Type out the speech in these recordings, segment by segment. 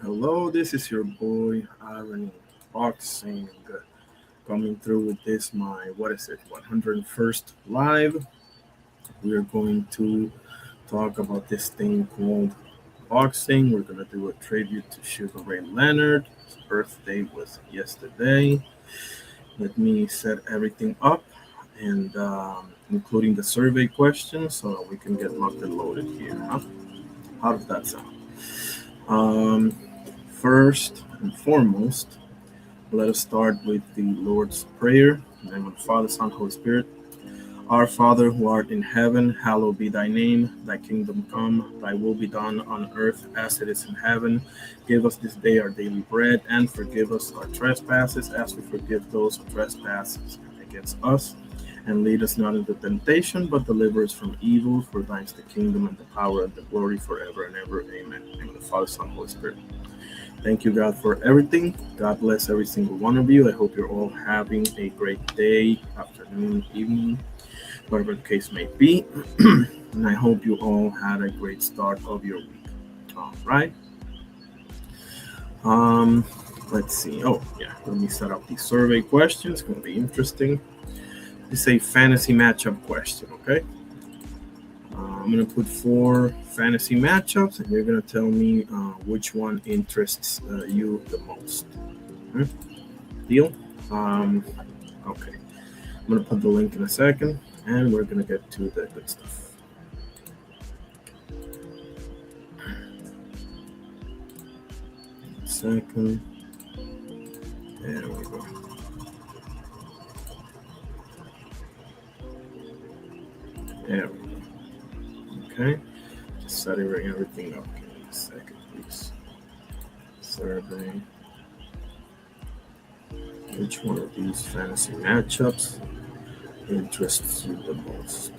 Hello. This is your boy Aaron Boxing coming through with this my 101st live. We are going to talk about this thing called boxing. We're gonna do a tribute to Sugar Ray Leonard. His birthday was yesterday. Let me set everything up and including the survey questions so that we can get locked and loaded here. Huh? How does that sound? First and foremost, let us start with the Lord's Prayer. In the name of the Father, Son, Holy Spirit. Our Father, who art in heaven, hallowed be thy name. Thy kingdom come, thy will be done on earth as it is in heaven. Give us this day our daily bread, and forgive us our trespasses as we forgive those who trespass against us. And lead us not into temptation, but deliver us from evil. For thine is the kingdom and the power and the glory forever and ever. Amen. In the name of the Father, Son, Holy Spirit. Thank you, God, for everything. God bless every single one of you. I hope you're all having a great day, afternoon, evening, whatever the case may be. And I hope you all had a great start of your week. All right. Let's see. Oh, yeah. Let me set up the survey questions. It's going to be interesting. It's a fantasy matchup question, okay? I'm going to put 4 fantasy matchups, and you're going to tell me which one interests you the most. Deal? Okay. I'm going to put the link in a second, and we're going to get to the good stuff. Second. There we go. There we go. Okay, just setting everything up. Give me a second, please. Survey. Which one of these fantasy matchups interests you the most?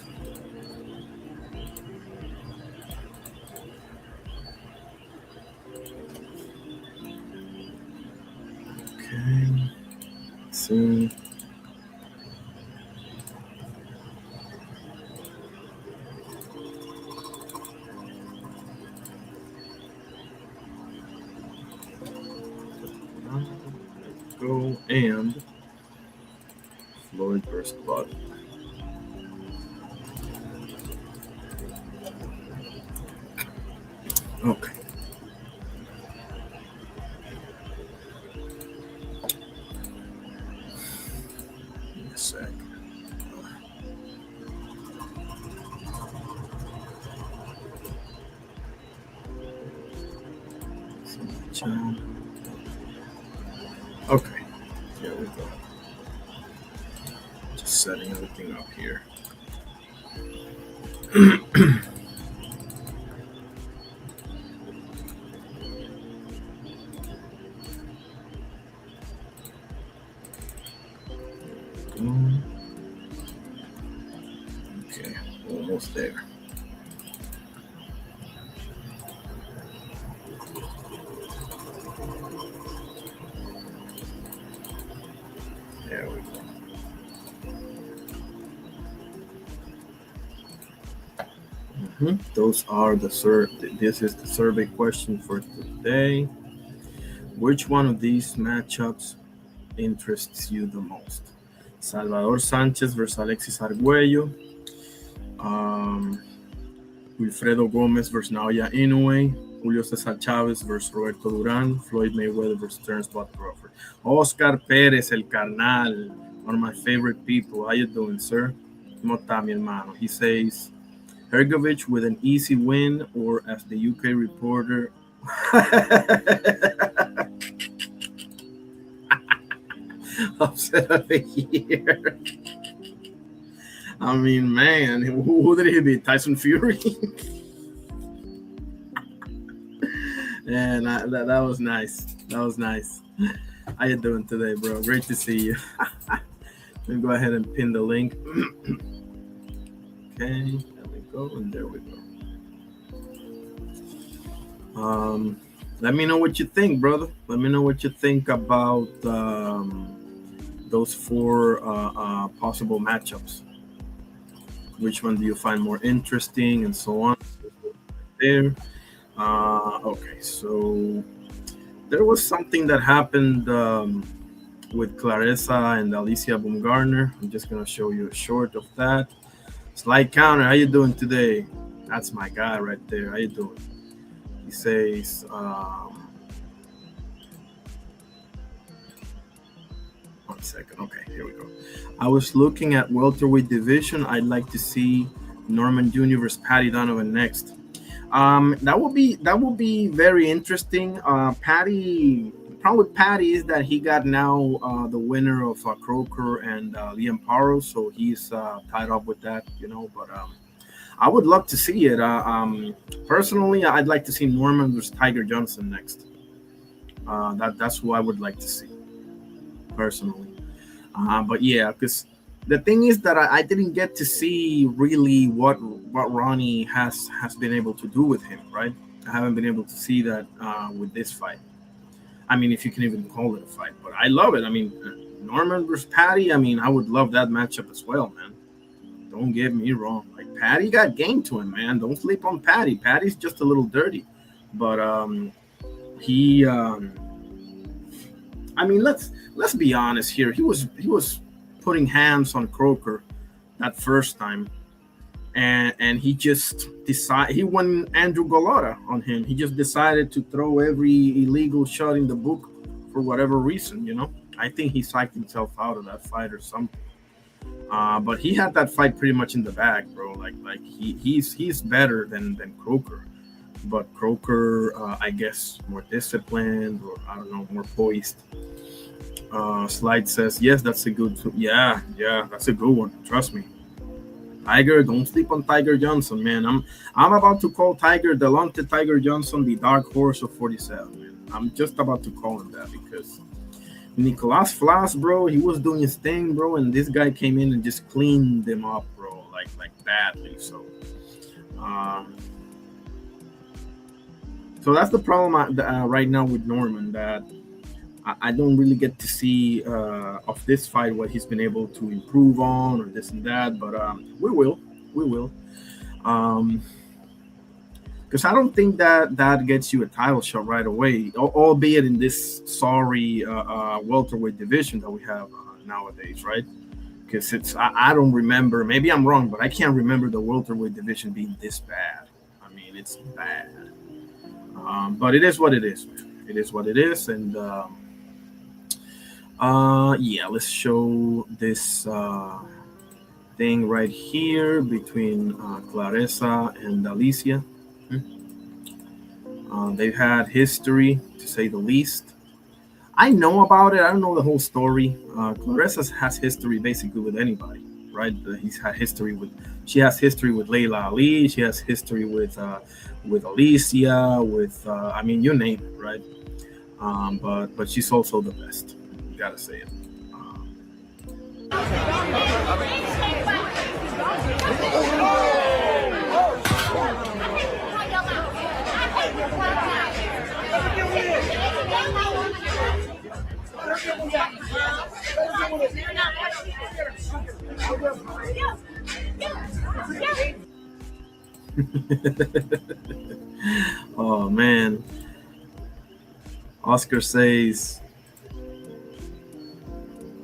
Okay, let's see. Go and Floyd versus Bud. Okay. Give me a sec. Okay, here we go. Just setting everything up here. Okay, almost there. There we go. Those are the This is the survey question for today. Which one of these matchups interests you the most? Salvador Sánchez versus Alexis Arguello. Wilfredo Gómez versus Naoya Inoue. Julio César Chávez versus Roberto Durán. Floyd Mayweather versus Terence Bud Crawford. Oscar Pérez, el carnal. One of my favorite people. How you doing, sir? ¿Cómo está, mi hermano? He says, Hrgovic with an easy win, or as the UK reporter... upset of the year. I mean, man, who did he beat? Tyson Fury? And that was nice. That was nice. How you doing today, bro? Great to see you. Let me go ahead and pin the link. Okay, there we go, and there we go. Let me know what you think, brother. Let me know what you think about those four possible matchups. Which one do you find more interesting, and so on? There. Okay, so there was something that happened with Clarissa and Alicia Baumgartner. I'm just gonna show you a short of that. Slide counter, how you doing today? That's my guy right there. How you doing? He says, 1 second. Okay, here we go. I was looking at welterweight division. I'd like to see Norman Jr. versus Paddy Donovan next. That will be very interesting. Paddy, problem with Paddy is that he got now the winner of Croker and Liam Paro, so he's tied up with that, you know. But I would love to see it. Personally, I'd like to see Norman versus Tiger Johnson next. That's who I would like to see personally. But yeah, because the thing is that I didn't get to see really what Ronnie has been able to do with him, right? I haven't been able to see that with this fight. I mean, if you can even call it a fight, but I love it. I mean, Norman versus Paddy. I mean, I would love that matchup as well, man. Don't get me wrong. Like Paddy got game to him, man. Don't sleep on Paddy. Paddy's just a little dirty, but he. I mean, let's be honest here. He was putting hands on Croker that first time, and he just decided he went Andrew Golota on him. He just decided to throw every illegal shot in the book for whatever reason, you know. I think he psyched himself out of that fight or something. But he had that fight pretty much in the bag, bro. Like he's better than Croker, but Croker, I guess, more disciplined, or I don't know, more poised. Slide says, yes, that's a good. Yeah, that's a good one. Trust me. Tiger, don't sleep on Tiger Johnson, man. I'm about to call Delonte Tiger Johnson the dark horse of 47, man. I'm just about to call him that because Nicolas Flas, bro, he was doing his thing, bro, and this guy came in and just cleaned them up, bro, like badly. So that's the problem right now with Norman, that I don't really get to see of this fight what he's been able to improve on or this and that, but we will. Because I don't think that gets you a title shot right away, albeit in this sorry welterweight division that we have nowadays, right? Because I don't remember, maybe I'm wrong, but I can't remember the welterweight division being this bad. I mean, it's bad. But it is what it is, man. It is what it is, and yeah, let's show this thing right here between Clarissa and Alicia. They've had history, to say the least. I know about it. I don't know the whole story. Clarissa has history basically with anybody, right? She has history with Layla Ali. She has history with Alicia. I mean, you name it, right? But she's also the best. You gotta say it. Oh man. Oscar says,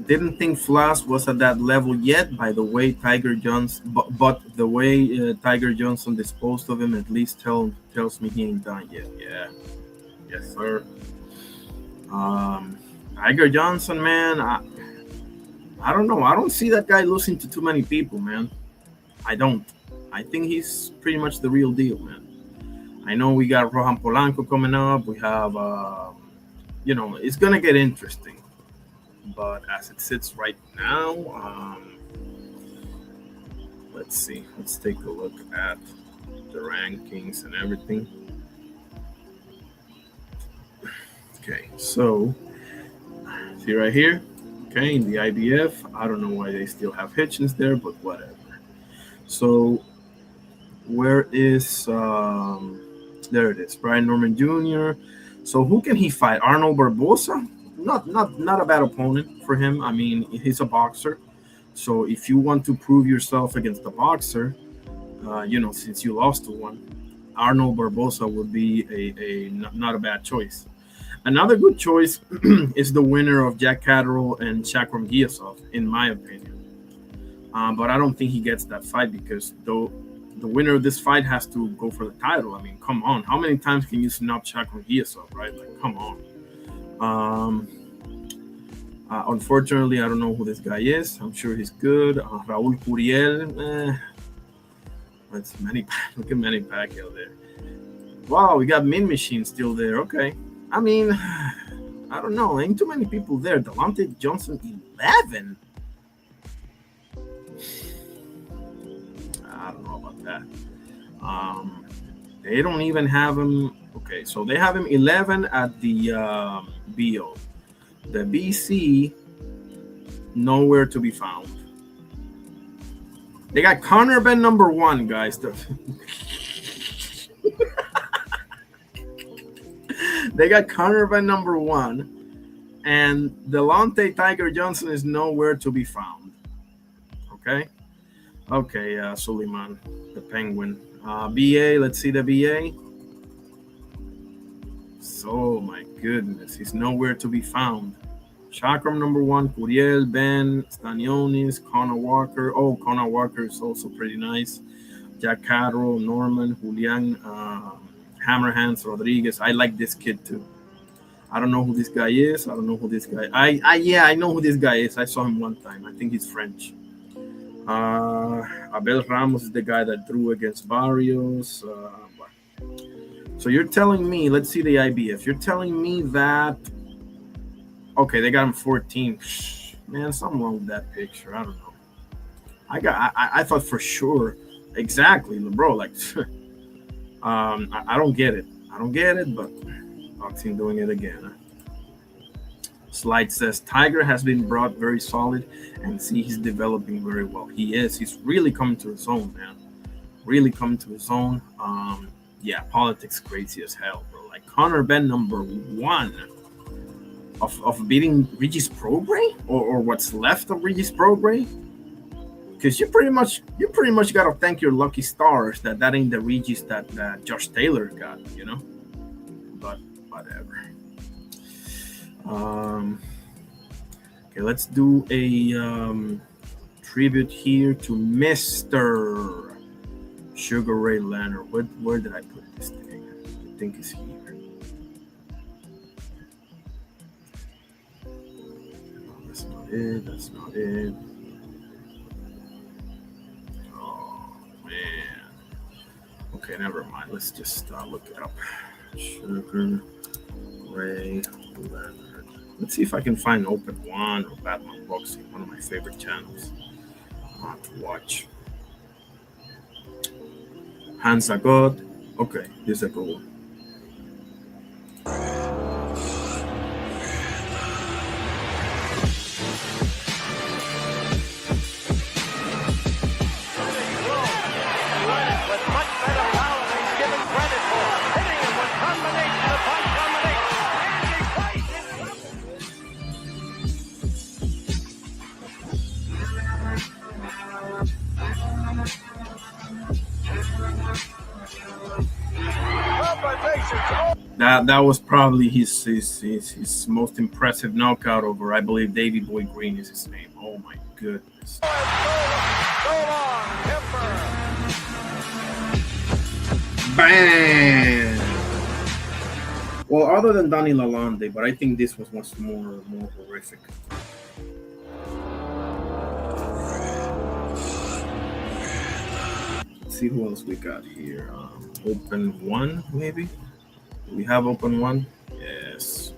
didn't think Flash was at that level yet. By the way, Tiger Johnson, but the way Tiger Johnson disposed of him, at least tells me he ain't done yet. Yeah, yes, sir. Tiger Johnson, man, I don't know. I don't see that guy losing to too many people, man. I don't. I think he's pretty much the real deal, man. I know we got Rohan Polanco coming up. We have, it's gonna get interesting. But as it sits right now, let's see. Let's take a look at the rankings and everything. Okay, so see right here. Okay, in the IBF, I don't know why they still have Hitchens there, but whatever. So where is there it is, Brian Norman Jr. So who can he fight? Arnold Barbosa? Not a bad opponent for him. I mean, he's a boxer. So if you want to prove yourself against a boxer, since you lost to one, Arnold Barbosa would be not a bad choice. Another good choice is the winner of Jack Catterall and Shakram Giasov, in my opinion. But I don't think he gets that fight because the winner of this fight has to go for the title. I mean, come on. How many times can you snub Shakram Giasov, right? Like, come on. Unfortunately, I don't know who this guy is. I'm sure he's good. Raul Curiel. That's Manny. Look at Manny Pacquiao there. Wow, we got Min Machine still there. Okay. I mean, I don't know. Ain't too many people there. Delonte Johnson, 11. I don't know about that. They don't even have him. Okay, so they have him 11 at the BO. The BC, nowhere to be found. They got Conor Ben number 1, guys. They got Conor Ben number 1, and Delonte Tiger Johnson is nowhere to be found. Okay, Suleiman, the Penguin. BA, let's see the BA. So, my goodness, he's nowhere to be found. Shakram number 1, Curiel, Ben, Stanionis, Conor Walker. Oh, Conor Walker is also pretty nice. Jack Catterall, Norman, Julian, Hammerhands, Rodriguez. I like this kid too. I don't know who this guy is. I know who this guy is. I saw him one time. I think he's French. Abel Ramos is the guy that drew against Barrios. So you're telling me, let's see the IBF. You're telling me that, okay, they got him 14. Man, something wrong with that picture. I don't know. I thought for sure, exactly, bro. Like, I don't get it. But boxing doing it again. Slide says Tiger has been brought very solid, and see he's developing very well. He is. He's really coming to his own, man. Really coming to his own. Yeah, politics crazy as hell, bro. Like Conor Ben number 1 of beating Regis Prograis or what's left of Regis Prograis. Because you pretty much gotta thank your lucky stars that ain't the Regis that Josh Taylor got, you know. But whatever. Okay, let's do a tribute here to Mr. Sugar Ray Leonard. Where did I put this thing? I think it's here. No, that's not it. Oh man. Okay, never mind. Let's just look it up. Sugar Ray Leonard. Let's see if I can find Open One or Batman Boxing, one of my favorite channels to watch. Hands are good. Okay, here's a good one. That was probably his most impressive knockout over, I believe, Davey Boy Green is his name. Oh my goodness. Bam! Well, other than Donnie Lalonde, but I think this was much more horrific. Let's see who else we got here. Open One, maybe? Do we have Open One? Yes.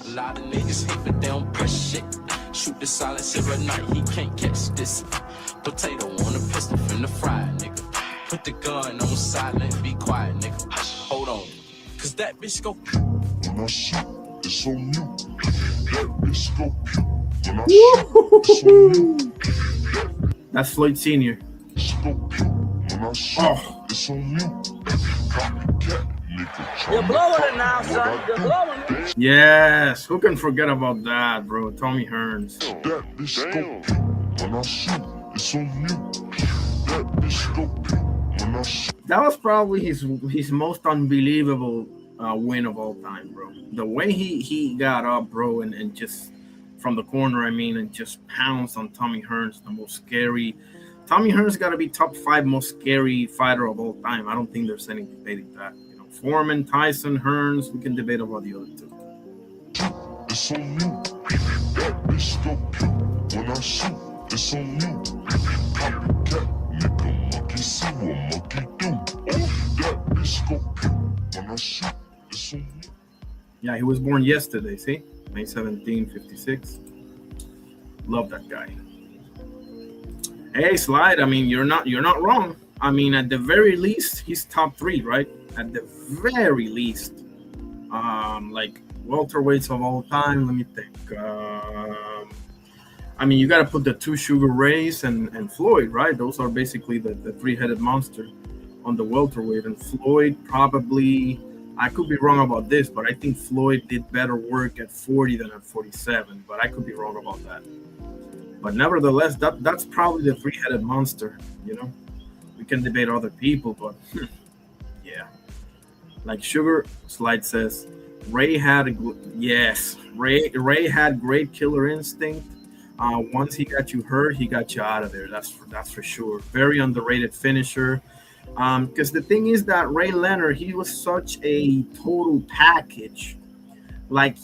A lot of niggas hate, but they don't push shit. Shoot the silence every night, he can't catch this. Potato on a pistol finna fry, nigga. Put the gun on silent, be quiet, nigga. Hold on, cause that bitch go. When I shoot, it's on you. That bitch go. When I shoot, it's on you. That's Floyd Sr. When I shoot, it's on you. Copycat, nigga. You're blowing it now, son. You're blowing it. Yes, who can forget about that, bro? Tommy Hearns. That bitch go. When I shoot, it's on you. That bitch go. When I shoot. That was probably his most unbelievable win of all time, bro. The way he got up, bro, and just from the corner, I mean, and just pounced on Tommy Hearns, the most scary. Tommy Hearns got to be top 5 most scary fighter of all time. I don't think there's any debating that. You know, Foreman, Tyson, Hearns, we can debate about the other two. It's on you. That bitch go. When I shoot, it's on you. Copycat, nigga, monkey see what monkey do. That bitch go. When I shoot, it's on you. Yeah, he was born yesterday, see? May 17, 56. Love that guy. Hey, Slide, I mean, you're not wrong. I mean, at the very least, he's top 3, right? At the very least. Like welterweights of all time, let me think. I mean, you got to put the 2 Sugar Rays and Floyd, right? Those are basically the 3-headed monster on the welterweight. And Floyd probably, I could be wrong about this, but I think Floyd did better work at 40 than at 47. But I could be wrong about that. But nevertheless, that's probably the 3-headed monster, you know? We can debate other people, but yeah. Like Sugar Slide says, Ray had Ray had great killer instinct. Once he got you hurt, he got you out of there. That's for sure. Very underrated finisher. Because the thing is that Ray Leonard, he was such a total package. Like,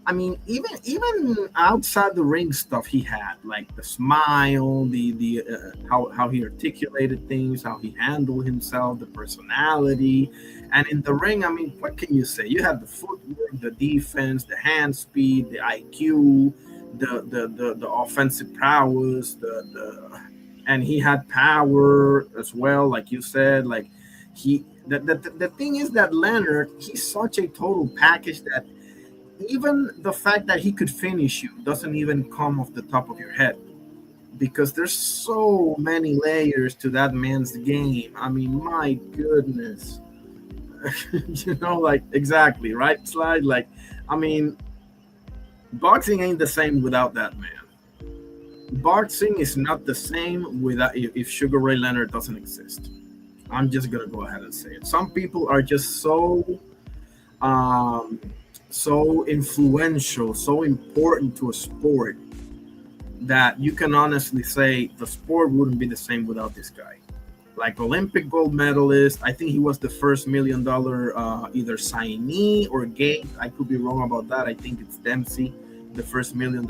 I mean, even outside the ring stuff he had, like the smile, the how he articulated things, how he handled himself, the personality, and in the ring, I mean, what can you say? You had the footwork, the defense, the hand speed, the IQ, the offensive prowess, and he had power as well, like you said. Like the thing is that Leonard, he's such a total package that even the fact that he could finish you doesn't even come off the top of your head, because there's so many layers to that man's game. I mean, my goodness. You know, like, exactly, right, Slide? Like, I mean, boxing ain't the same without that man. Boxing is not the same without if Sugar Ray Leonard doesn't exist. I'm just gonna go ahead and say it. Some people are just so influential, so important to a sport that you can honestly say the sport wouldn't be the same without this guy. Like Olympic gold medalist, I think he was the first $1 million either signee or gate. I could be wrong about that. I think it's Dempsey, the first $1 million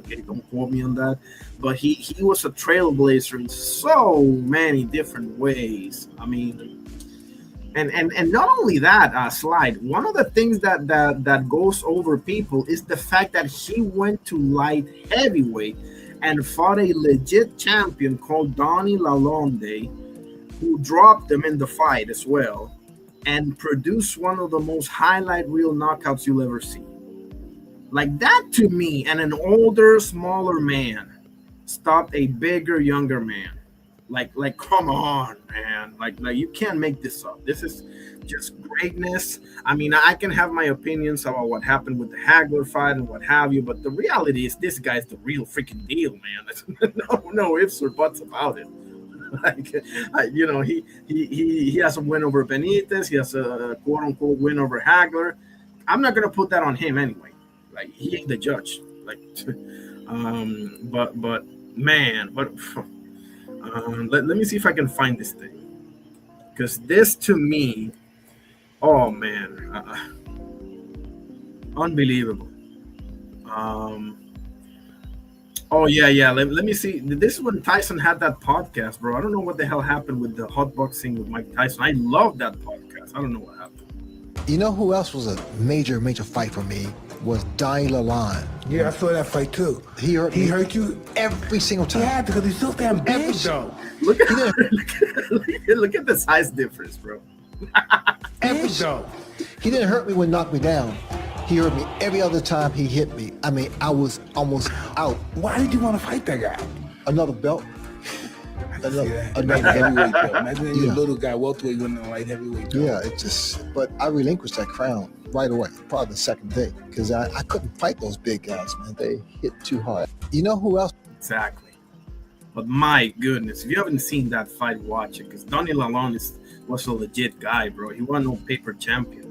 gate. Don't quote me on that. But he was a trailblazer in so many different ways. I mean, and not only that, Slide. One of the things that goes over people is the fact that he went to light heavyweight and fought a legit champion called Donnie Lalonde, who dropped him in the fight as well, and produced one of the most highlight reel knockouts you'll ever see. Like that, to me, and an older, smaller man stopped a bigger, younger man. Like, come on, man. Like you can't make this up. This is just greatness. I mean, I can have my opinions about what happened with the Hagler fight and what have you, but the reality is this guy's the real freaking deal, man. no ifs or buts about it. Like, you know, he has a win over Benitez. He has a quote unquote win over Hagler. I'm not gonna put that on him anyway. Like, he ain't the judge. Like, but man, let me see if I can find this thing, because this to me, oh man, unbelievable. Oh yeah. Let me see. This is when Tyson had that podcast, bro. I don't know what the hell happened with the hot boxing with Mike Tyson. I love that podcast. I don't know what happened. You know who else was a major fight for me? was Donnie Lalonde. Yeah, I saw that fight too. He hurt He me hurt you? every single time. Yeah, because he's so damn big, though. Look at look at the size difference, bro. Every though. He didn't hurt me when he knocked me down. He hurt me every other time he hit me. I mean, I was almost out. Why did you want to fight that guy? Another belt. Another heavyweight belt. Imagine you're a little guy, welterweight, winning a light heavyweight belt. Yeah, it just. But I relinquished that crown right away, probably the second day, because I couldn't fight those big guys, man. They hit too hard. You know who else? Exactly. But my goodness, if you haven't seen that fight, watch it, because Donnie Lalonde was a legit guy, bro. He won no paper champion.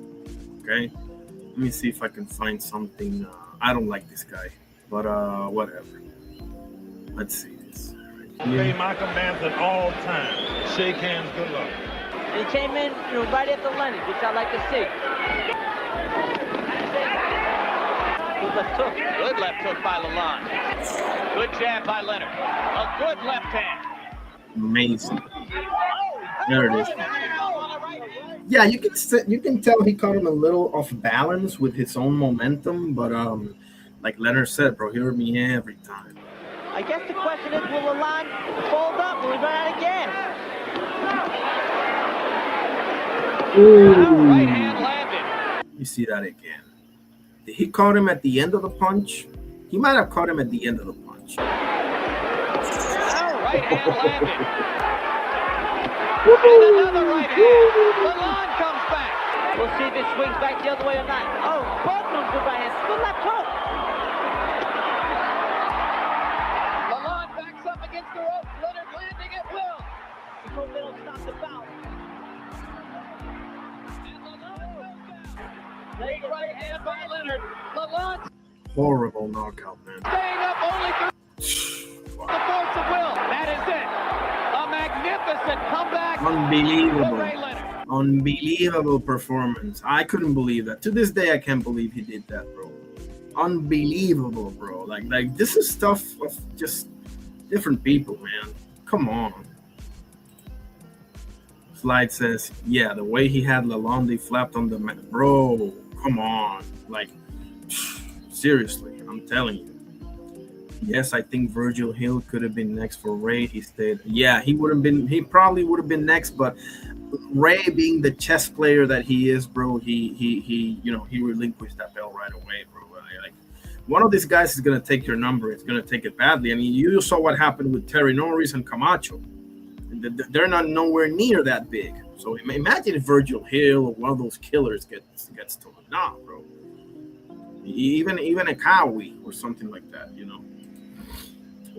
Okay, let me see if I can find something. I don't like this guy, but whatever. Let's see this. Obey my commands at all times. Shake hands, good luck. He came in, right at the lineage, which I like to see. Good left hook. Good left hook by Lalonde. Good jab by Leonard. A good left hand. Amazing. There it is. Yeah, you can tell he caught him a little off balance with his own momentum, but like Leonard said, bro, he hurt me every time. I guess the question is, will Lalonde fold up? Will he run out of gas? Ooh. Right hand landed. You see that again. Did he caught him at the end of the punch? He might have caught him at the end of the punch. Right hand landed. And another right hand. Lalonde comes back. We'll see if it swings back the other way or not. Oh, both of them good right hands. Good left hook. Lalonde backs up against the rope. Leonard landing at will. We hope they don't stop the bout. And Lalonde goes down. Big right hand by Leonard. Lalonde Horrible knockout, man. staying up only through the force of will. That is it. A magnificent comeback. Unbelievable. for Ray Leonard. Unbelievable performance. I couldn't believe that. To this day, I can't believe he did that, bro. Unbelievable, bro. Like this is stuff of just different people, man. Come on. Slide says, yeah, the way he had Lalonde flapped on the mat. Bro, come on. Like, seriously, I'm telling you. Yes, I think Virgil Hill could have been next for Ray. He said, yeah, he probably would have been next, but Ray being the chess player that he is, bro, he relinquished that belt right away, bro. Like, one of these guys is gonna take your number. It's gonna take it badly. I mean, you saw what happened with Terry Norris and Camacho. They're not nowhere near that big. So imagine if Virgil Hill or one of those killers gets to him. Nah, bro. Even a Kawi or something like that,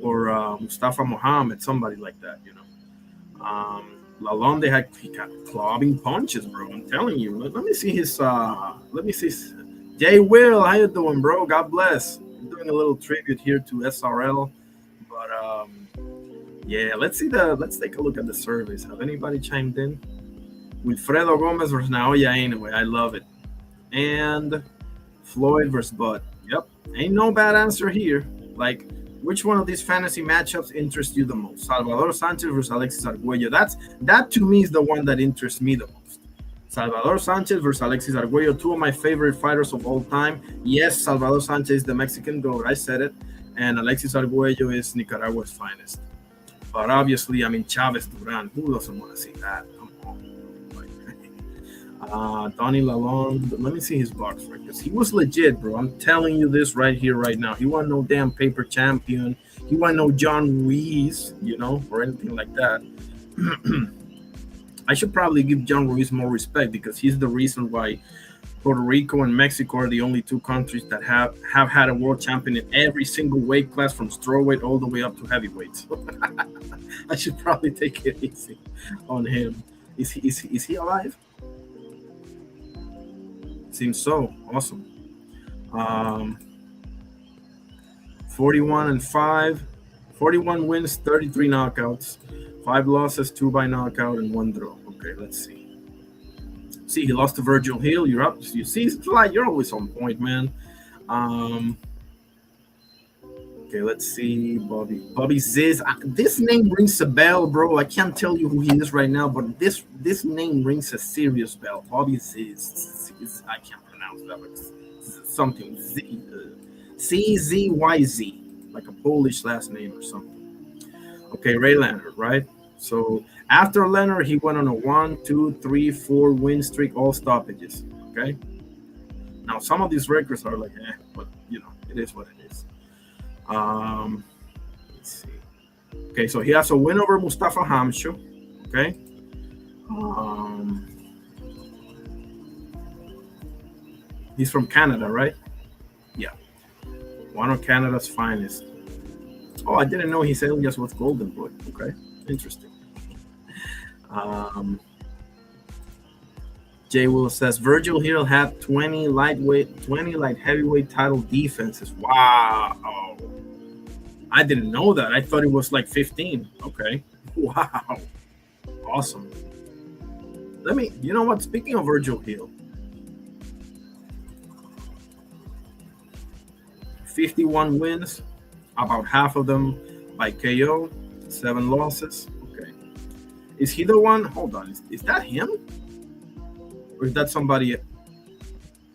or Mustafa Muhammad, somebody like that, Lalonde he got clubbing punches, bro. I'm telling you. Let me see his. Jay Will, how you doing, bro? God bless. I'm doing a little tribute here to SRL, but yeah. Let's take a look at the surveys. Have anybody chimed in? Wilfredo Gomez versus Naoya Inoue. I love it. And Floyd versus Bud. Yep. Ain't no bad answer here. Like, which one of these fantasy matchups interests you the most? Salvador Sanchez versus Alexis Arguello. That to me is the one that interests me the most. Salvador Sanchez versus Alexis Arguello, two of my favorite fighters of all time. Yes, Salvador Sanchez is the Mexican GOAT. I said it. And Alexis Arguello is Nicaragua's finest. But obviously, I mean, Chavez Duran. Who doesn't want to see that? Come on. Donnie Lalonde. Let me see his box records. He was legit, bro. I'm telling you this right here, right now. He won no damn paper champion. He won no John Ruiz, or anything like that. I should probably give John Ruiz more respect because he's the reason why Puerto Rico and Mexico are the only two countries that have had a world champion in every single weight class from strawweight all the way up to heavyweight. So I should probably take it easy on him. Is he alive? Seems so. Awesome. 41-5, 41 wins, 33 knockouts, 5 losses, 2 by knockout, and 1 draw. Okay, let's see. See, he lost to Virgil Hill. You're up. You see, you're always on point, man. Okay, let's see. Bobby Ziz. This name rings a bell, bro. I can't tell you who he is right now, but this name rings a serious bell. Bobby Ziz. I can't pronounce that, but something CZYZ, like a Polish last name or something. Okay, Ray Leonard, right? So after Leonard, he went on a 1, 2, 3, 4 win streak, all stoppages. Okay. Now some of these records are like, but it is what it is. Let's see. Okay, so he has a win over Mustafa Hamsho. Okay. He's from Canada, right? Yeah. One of Canada's finest. Oh, I didn't know his alias was Golden Boy. Okay, interesting. Jay Will says Virgil Hill had 20 light heavyweight title defenses. Wow. I didn't know that. I thought it was like 15. Okay. Wow. Awesome. You know what? Speaking of Virgil Hill, 51 wins, about half of them by KO, 7 losses. Okay. Is he the one? Hold on. Is that him? Or is that somebody?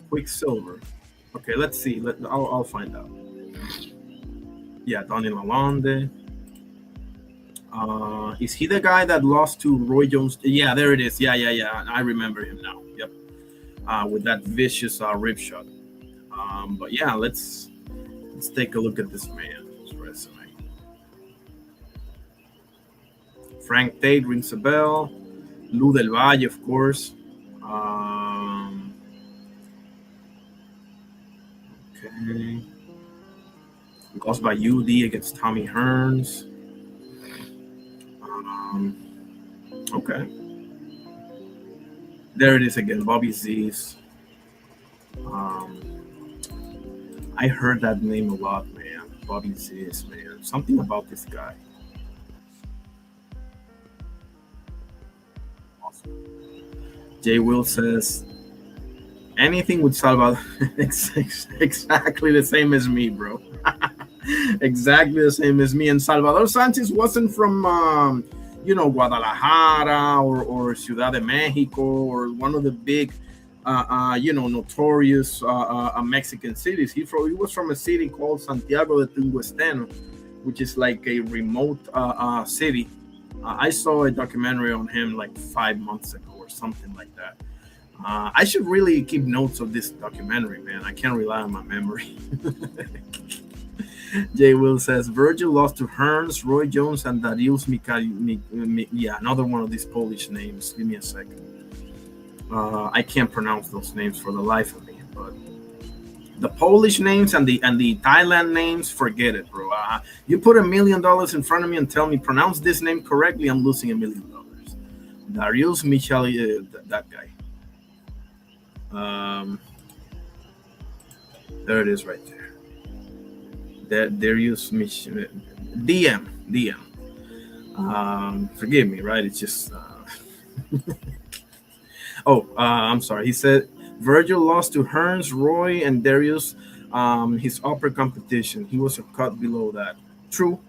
Quicksilver. Okay, let's see. I'll find out. Yeah, Donny Lalonde. Is he the guy that lost to Roy Jones? Yeah, there it is. Yeah. I remember him now. Yep. With that vicious rib shot. But yeah, let's take a look at this man's resume. Frank Tate rings a bell. Lou Del Valle, of course. Okay. Lost by UD against Tommy Hearns. Okay. There it is again, Bobby Z's. I heard that name a lot, man. Bobby Z's, man. Something about this guy. Awesome. Jay Will says, anything with Salvador. Exactly the same as me, bro. Exactly the same as me. And Salvador Sanchez wasn't from, Guadalajara or Ciudad de Mexico or one of the big, notorious Mexican cities. He was from a city called Santiago de Tunguesteno, which is like a remote city. I saw a documentary on him like 5 months ago or something like that. I should really keep notes of this documentary, man. I can't rely on my memory. Jay Will says Virgil lost to Hearns, Roy Jones, and Dariusz yeah, another one of these Polish names. Give me a second. I can't pronounce those names for the life of me. But the Polish names and the Thailand names, forget it, bro. You put $1 million in front of me and tell me pronounce this name correctly, I'm losing $1 million. Dariusz Michal, that guy. There it is right there. Dariusz Michal, DM. Forgive me, right? It's just. I'm sorry. He said Virgil lost to Hearns, Roy, and Dariusz. His upper competition. He was a cut below that. True,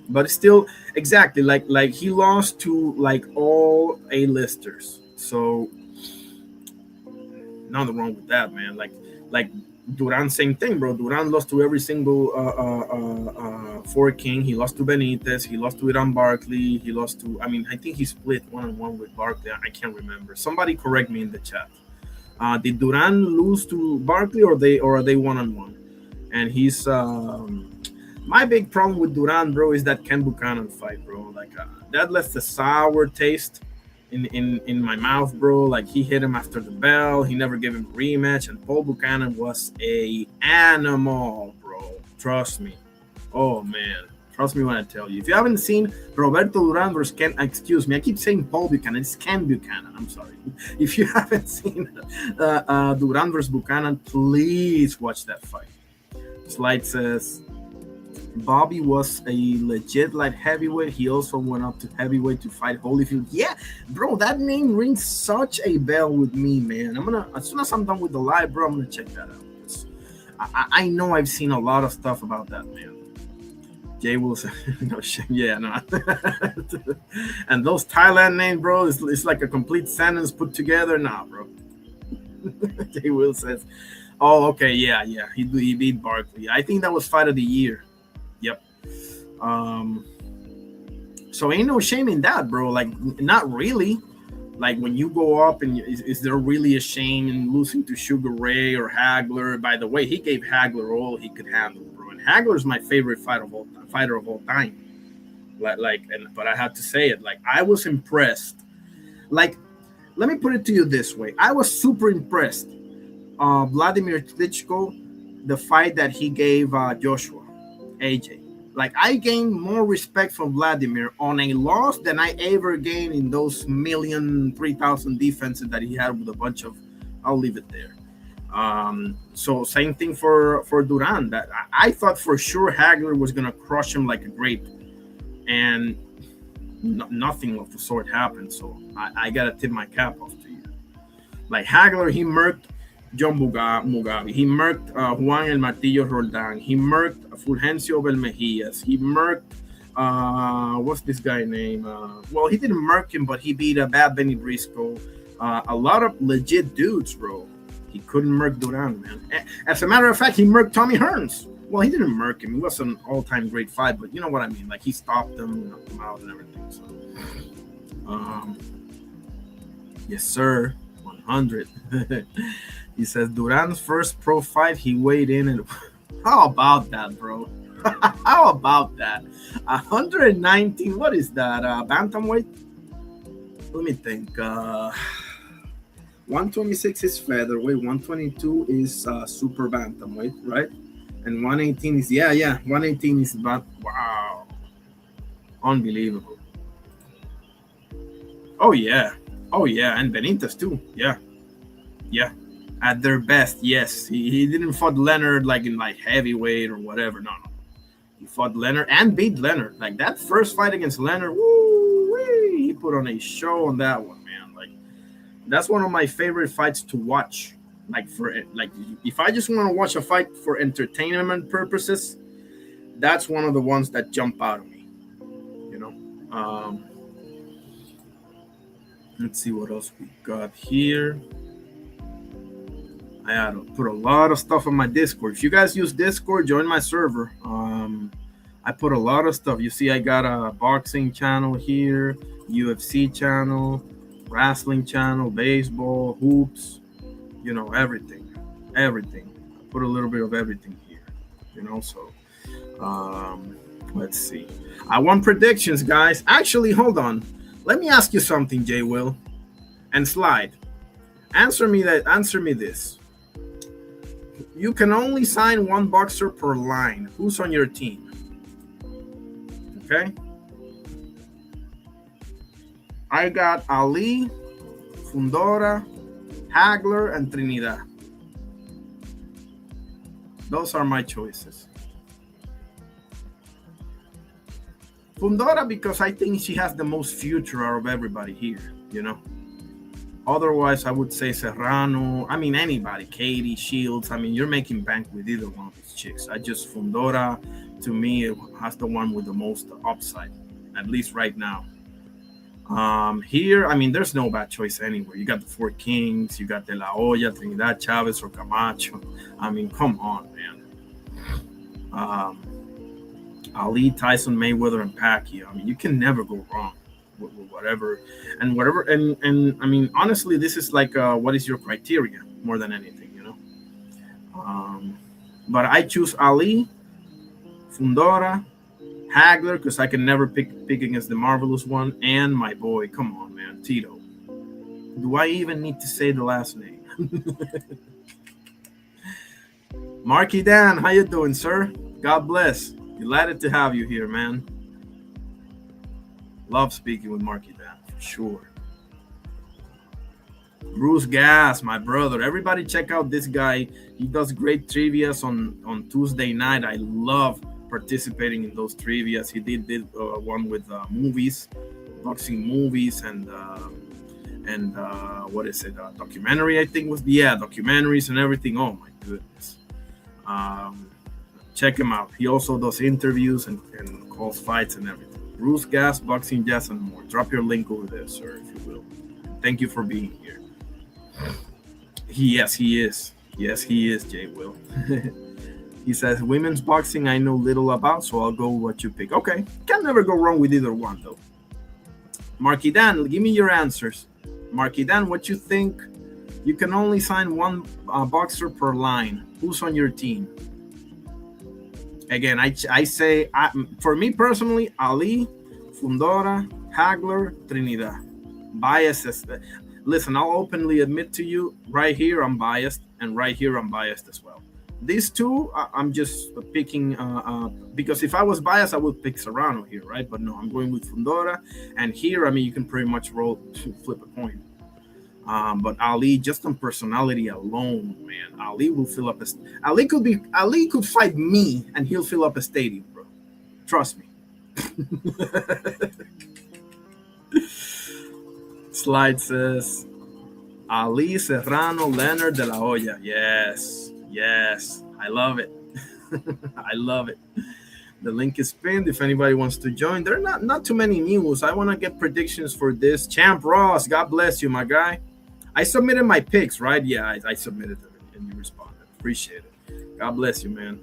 but still exactly like he lost to like all A-listers. So nothing wrong with that, man. Like Duran, same thing, bro. Duran lost to every single Ford King. He lost to Benitez. He lost to Iran Barkley. He lost to, I think he split 1-on-1 with Barkley. I can't remember. Somebody correct me in the chat. Did Duran lose to Barkley or are they 1-on-1? And he's my big problem with Duran, bro, is that Ken Buchanan fight, bro. Like that left a sour taste in my mouth, bro. Like he hit him after the bell. He never gave him a rematch. And Paul Buchanan was a animal, bro. Trust me. Oh man, trust me when I tell you. If you haven't seen Roberto Duran versus Ken, excuse me, I keep saying Paul Buchanan. It's Ken Buchanan. I'm sorry. If you haven't seen Duran versus Buchanan, please watch that fight. Slide says Bobby was a legit light heavyweight. He also went up to heavyweight to fight Holyfield. Yeah, bro, that name rings such a bell with me, man. As soon as I'm done with the live, bro, I'm gonna check that out. I know I've seen a lot of stuff about that, man. Jay Wilson, no shit, yeah, no. And those Thailand names, bro, it's like a complete sentence put together. Nah, bro. Jay Will says, Oh, okay, yeah. He beat Barkley. I think that was fight of the year. Yep. Um, so ain't no shame in that, bro. Like, not really. Like when you go up, and is there really a shame in losing to Sugar Ray or Hagler? By the way, he gave Hagler all he could handle, bro. And Hagler's my favorite fighter of all time. But I have to say it. Like, I was impressed. Like, let me put it to you this way: I was super impressed. Vladimir Klitschko, the fight that he gave Joshua, AJ. Like, I gained more respect from Vladimir on a loss than I ever gained in those 3,000 defenses that he had with a bunch of. I'll leave it there. So same thing for Duran. That I thought for sure Hagler was gonna crush him like a grape, and nothing of the sort happened. So I gotta tip my cap off to you. Like Hagler, he murked John Mugabe. He murked Juan El Martillo Roldan. He murked Fulgencio Belmejias. He murked, what's this guy name? Well, he didn't murk him, but he beat a bad Benny Briscoe. A lot of legit dudes, bro. He couldn't murk Duran, man. As a matter of fact, he murked Tommy Hearns. Well, he didn't murk him. It was an all-time great fight, but you know what I mean. Like, he stopped him, knocked him out and everything. So, yes, sir. 100. He says Duran's first pro fight, he weighed in, and how about that, bro? How about that? 119. What is that? Bantamweight? Let me think. 126 is featherweight. 122 is super bantamweight, right? And 118 is 118 is about, wow, unbelievable. Oh yeah, and Benitez too. Yeah. At their best, yes. He didn't fought Leonard like in like heavyweight or whatever. No. He fought Leonard and beat Leonard. Like that first fight against Leonard, woo-wee, he put on a show on that one, man. Like that's one of my favorite fights to watch. Like if I just want to watch a fight for entertainment purposes, that's one of the ones that jump out of me. You know. Let's see what else we got here. I had to put a lot of stuff on my Discord. If you guys use Discord, join my server. I put a lot of stuff. You see, I got a boxing channel here, UFC channel, wrestling channel, baseball, hoops, everything. I put a little bit of everything here, so let's see. I want predictions, guys. Actually, hold on. Let me ask you something, J. Will and Slide. Answer me this. You can only sign one boxer per line. Who's on your team? Okay. I got Ali, Fundora, Hagler, and Trinidad. Those are my choices. Fundora, because I think she has the most future out of everybody here, Otherwise, I would say Serrano. I mean, anybody. Katie, Shields. I mean, you're making bank with either one of these chicks. Fundora, to me, has the one with the most upside, at least right now. Here, I mean, there's no bad choice anywhere. You got the Four Kings. You got De La Hoya, Trinidad, Chavez, or Camacho. I mean, come on, man. Ali, Tyson, Mayweather, and Pacquiao. I mean, you can never go wrong. Whatever, and I mean, honestly, this is like what is your criteria more than anything, but I choose Ali, Fundora, Hagler, because I can never pick against the marvelous one, and my boy, come on, man, Tito. Do I even need to say the last name? Marky Dan, how you doing, sir? God bless. Delighted to have you here, man. Love speaking with Marky Dan, for sure. Bruce Gas, my brother. Everybody check out this guy. He does great trivias on Tuesday night. I love participating in those trivias. He did one with movies, boxing movies, and what is it? Documentary, I think was. Yeah, documentaries and everything. Oh, my goodness. Check him out. He also does interviews and calls fights and everything. Bruce Gas, Boxing Jazz, and more. Drop your link over there, sir, if you will. Thank you for being here. He is. Yes, he is, Jay Will. He says, women's boxing I know little about, so I'll go what you pick. Okay, can never go wrong with either one, though. Marky Dan, give me your answers. Marky Dan, what you think? You can only sign one boxer per line. Who's on your team? Again, I say, for me personally, Ali, Fundora, Hagler, Trinidad. Biases. Listen, I'll openly admit to you, right here I'm biased, and right here I'm biased as well. These two, I'm just picking, because if I was biased, I would pick Serrano here, right? But no, I'm going with Fundora. And here, I mean, you can pretty much flip a coin. But Ali, just on personality alone, man, Ali will fill up Ali could fight me and he'll fill up a stadium, bro. Trust me. Slide says Ali, Serrano, Leonard, De La Hoya. Yes, I love it. I love it. The link is pinned if anybody wants to join. There are not too many news. I want to get predictions for this. Champ Ross, God bless you, my guy. I submitted my picks, right? Yeah, I submitted them and you responded. Appreciate it. God bless you, man.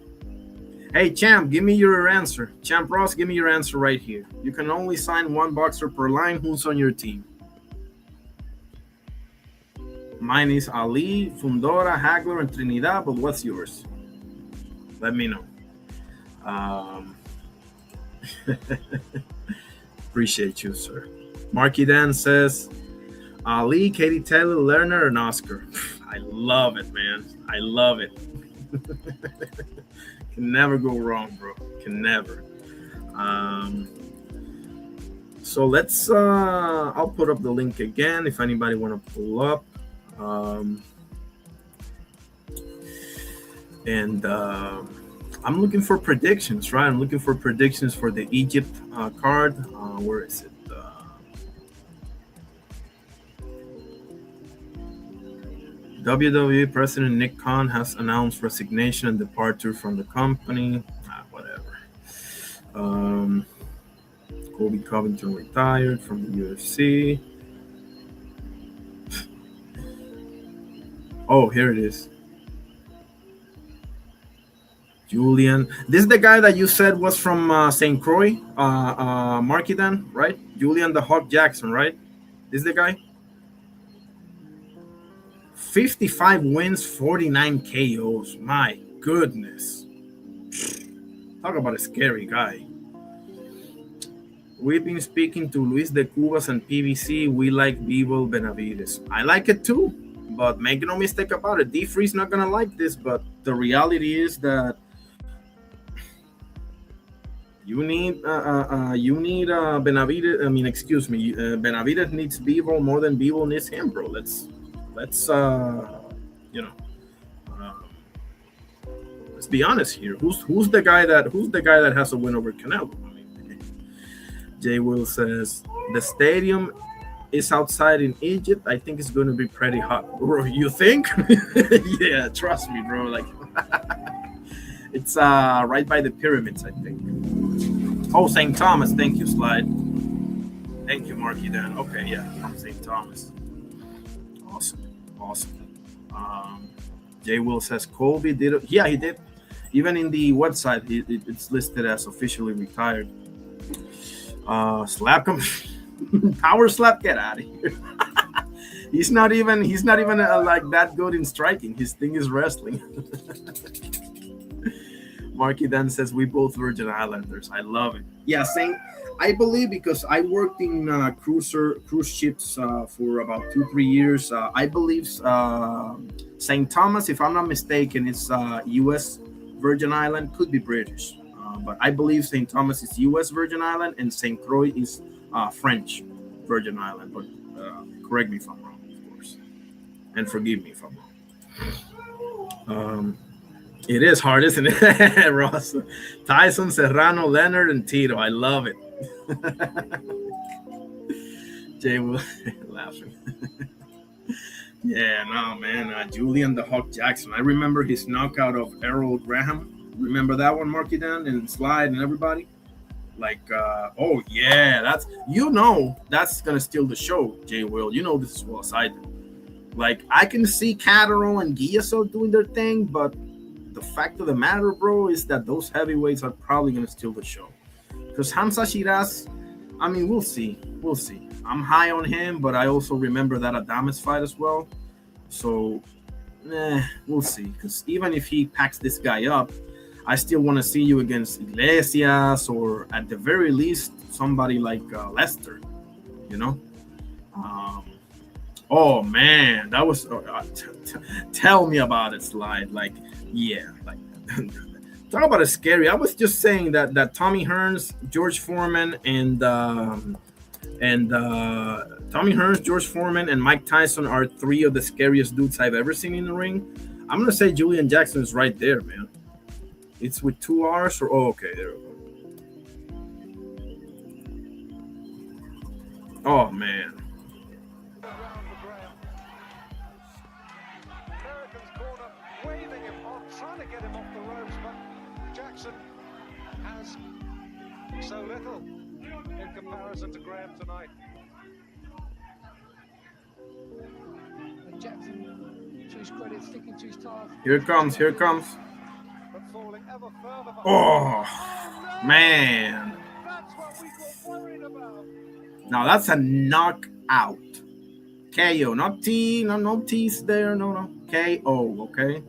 Hey, Champ, give me your answer. Champ Ross, give me your answer right here. You can only sign one boxer per line. Who's on your team? Mine is Ali, Fundora, Hagler, and Trinidad, but what's yours? Let me know. Appreciate you, sir. Marky Dan says, Ali, Katie Taylor, Lerner, and Oscar. I love it, man. I love it. Can never go wrong, bro. Can never. So let's, I'll put up the link again if anybody want to pull up. I'm looking for predictions, right? I'm looking for predictions for the Egypt card. Where is it? WWE President Nick Khan has announced resignation and departure from the company. Whatever. Colby Covington retired from the UFC. Oh, here it is. Julian. This is the guy that you said was from St. Croix, Markedan, right? Julian the Hawk Jackson, right? This is the guy? 55 wins, 49 KOs. My goodness. Talk about a scary guy. We've been speaking to Luis de Cubas and PBC. We like Bivol Benavides. I like it too, but make no mistake about it. D. Free's not going to like this, but the reality is that you need Benavides. I mean, excuse me. Benavides needs Bivol more than Bivol needs him, bro. Let's let's be honest here. Who's the guy that has a win over Canelo? I mean, Jay Will says the stadium is outside in Egypt. I think it's going to be pretty hot, bro. You think? Yeah, trust me, bro. Like it's right by the pyramids, I think. Oh, St. Thomas. Thank you, Slide. Thank you, Marky Dan. Okay, yeah, St. Thomas. Awesome. Jay Will says Colby did it. Yeah, he did. Even in the website, it's listed as officially retired. Slap him. Power slap. Get out of here. He's not even like that good in striking. His thing is wrestling. Marky Dan says we both Virgin Islanders. I love it. Yeah, Saint. I believe because I worked in cruise ships for about 2-3 years. I believe St. Thomas, if I'm not mistaken, is U.S. Virgin Island, could be British. But I believe St. Thomas is U.S. Virgin Island and St. Croix is French Virgin Island. But correct me if I'm wrong, of course. And forgive me if I'm wrong. It is hard, isn't it, Ross? Tyson, Serrano, Leonard, and Tito. I love it. Jay will laughing. Yeah, no, man. Julian the Hawk Jackson. I remember his knockout of Errol Graham. Remember that one, Marky Dan, and Slide and everybody? Like, oh, yeah, that's going to steal the show, Jay Will. You know this as well as I do. Like, I can see Catterall and Guilloso doing their thing, but the fact of the matter, bro, is that those heavyweights are probably going to steal the show. Because Hamza Shiraz, I mean, we'll see. We'll see. I'm high on him, but I also remember that Adames fight as well. So, we'll see. Because even if he packs this guy up, I still want to see you against Iglesias, or at the very least, somebody like Lester, you know? Oh man, that was tell me about it, Slide. Like, yeah, like talk about it scary. I was just saying that Tommy Hearns, George Foreman, and Tommy Hearns, George Foreman, and Mike Tyson are three of the scariest dudes I've ever seen in the ring. I'm gonna say Julian Jackson is right there, man. It's with 2 R's, or okay, there we go. Oh man. Waving him off, trying to get him off the ropes, but Jackson has so little in comparison to Graham tonight. And Jackson, to his credit, sticking to his task. Here it comes, here it comes. But falling ever further behind. Oh, man. That's what we got worried about. Now that's a knockout. KO, not T, no T's there, no. KO, okay?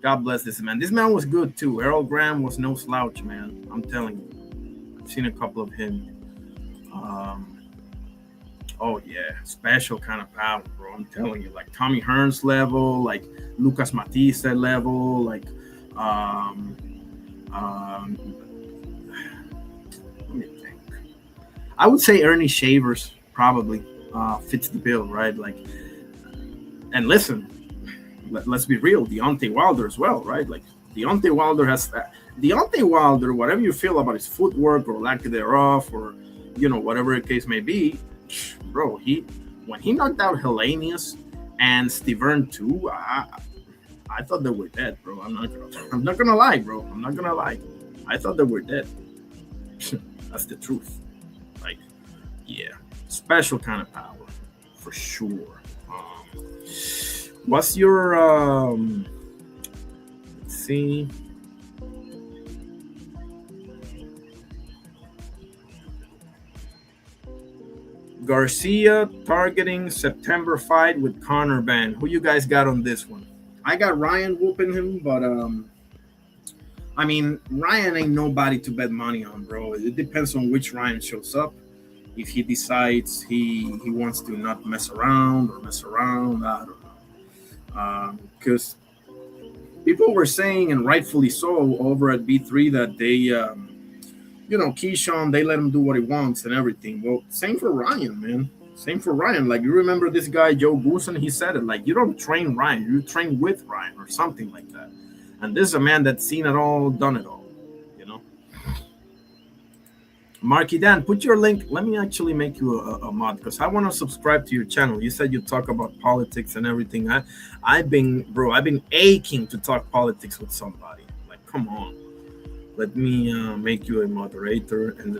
God bless this man. This man was good too. Errol Graham was no slouch, man. I'm telling you. I've seen a couple of him. Oh yeah, special kind of power, bro. I'm telling you, like Tommy Hearns level, like Lucas Matisse level, like let me think. I would say Ernie Shavers probably fits the bill, right? Like, and listen, let's be real, Deontay Wilder as well, right? Like Deontay Wilder has Deontay Wilder, whatever you feel about his footwork or lack thereof, or whatever the case may be, bro, when he knocked out Hellenius and Stiverne too, I thought they were dead, bro. I'm not gonna lie, bro. I'm not gonna lie. I thought they were dead. That's the truth. Like, yeah, special kind of power for sure. What's your let's see. Garcia targeting September fight with Conor Benn. Who you guys got on this one? I got Ryan whooping him, but I mean, Ryan ain't nobody to bet money on, bro. It depends on which Ryan shows up. If he decides he wants to not mess around, I don't know. Because people were saying, and rightfully so, over at B3 that they, Keyshawn, they let him do what he wants and everything. Well, same for Ryan, man. Same for Ryan. Like, you remember this guy, Joe Goosen, he said it, like, you don't train Ryan, you train with Ryan or something like that. And this is a man that's seen it all, done it all, Marky Dan, put your link. Let me actually make you a mod because I want to subscribe to your channel. You said you talk about politics and everything. I've been aching to talk politics with somebody. Like, come on. Let me make you a moderator. And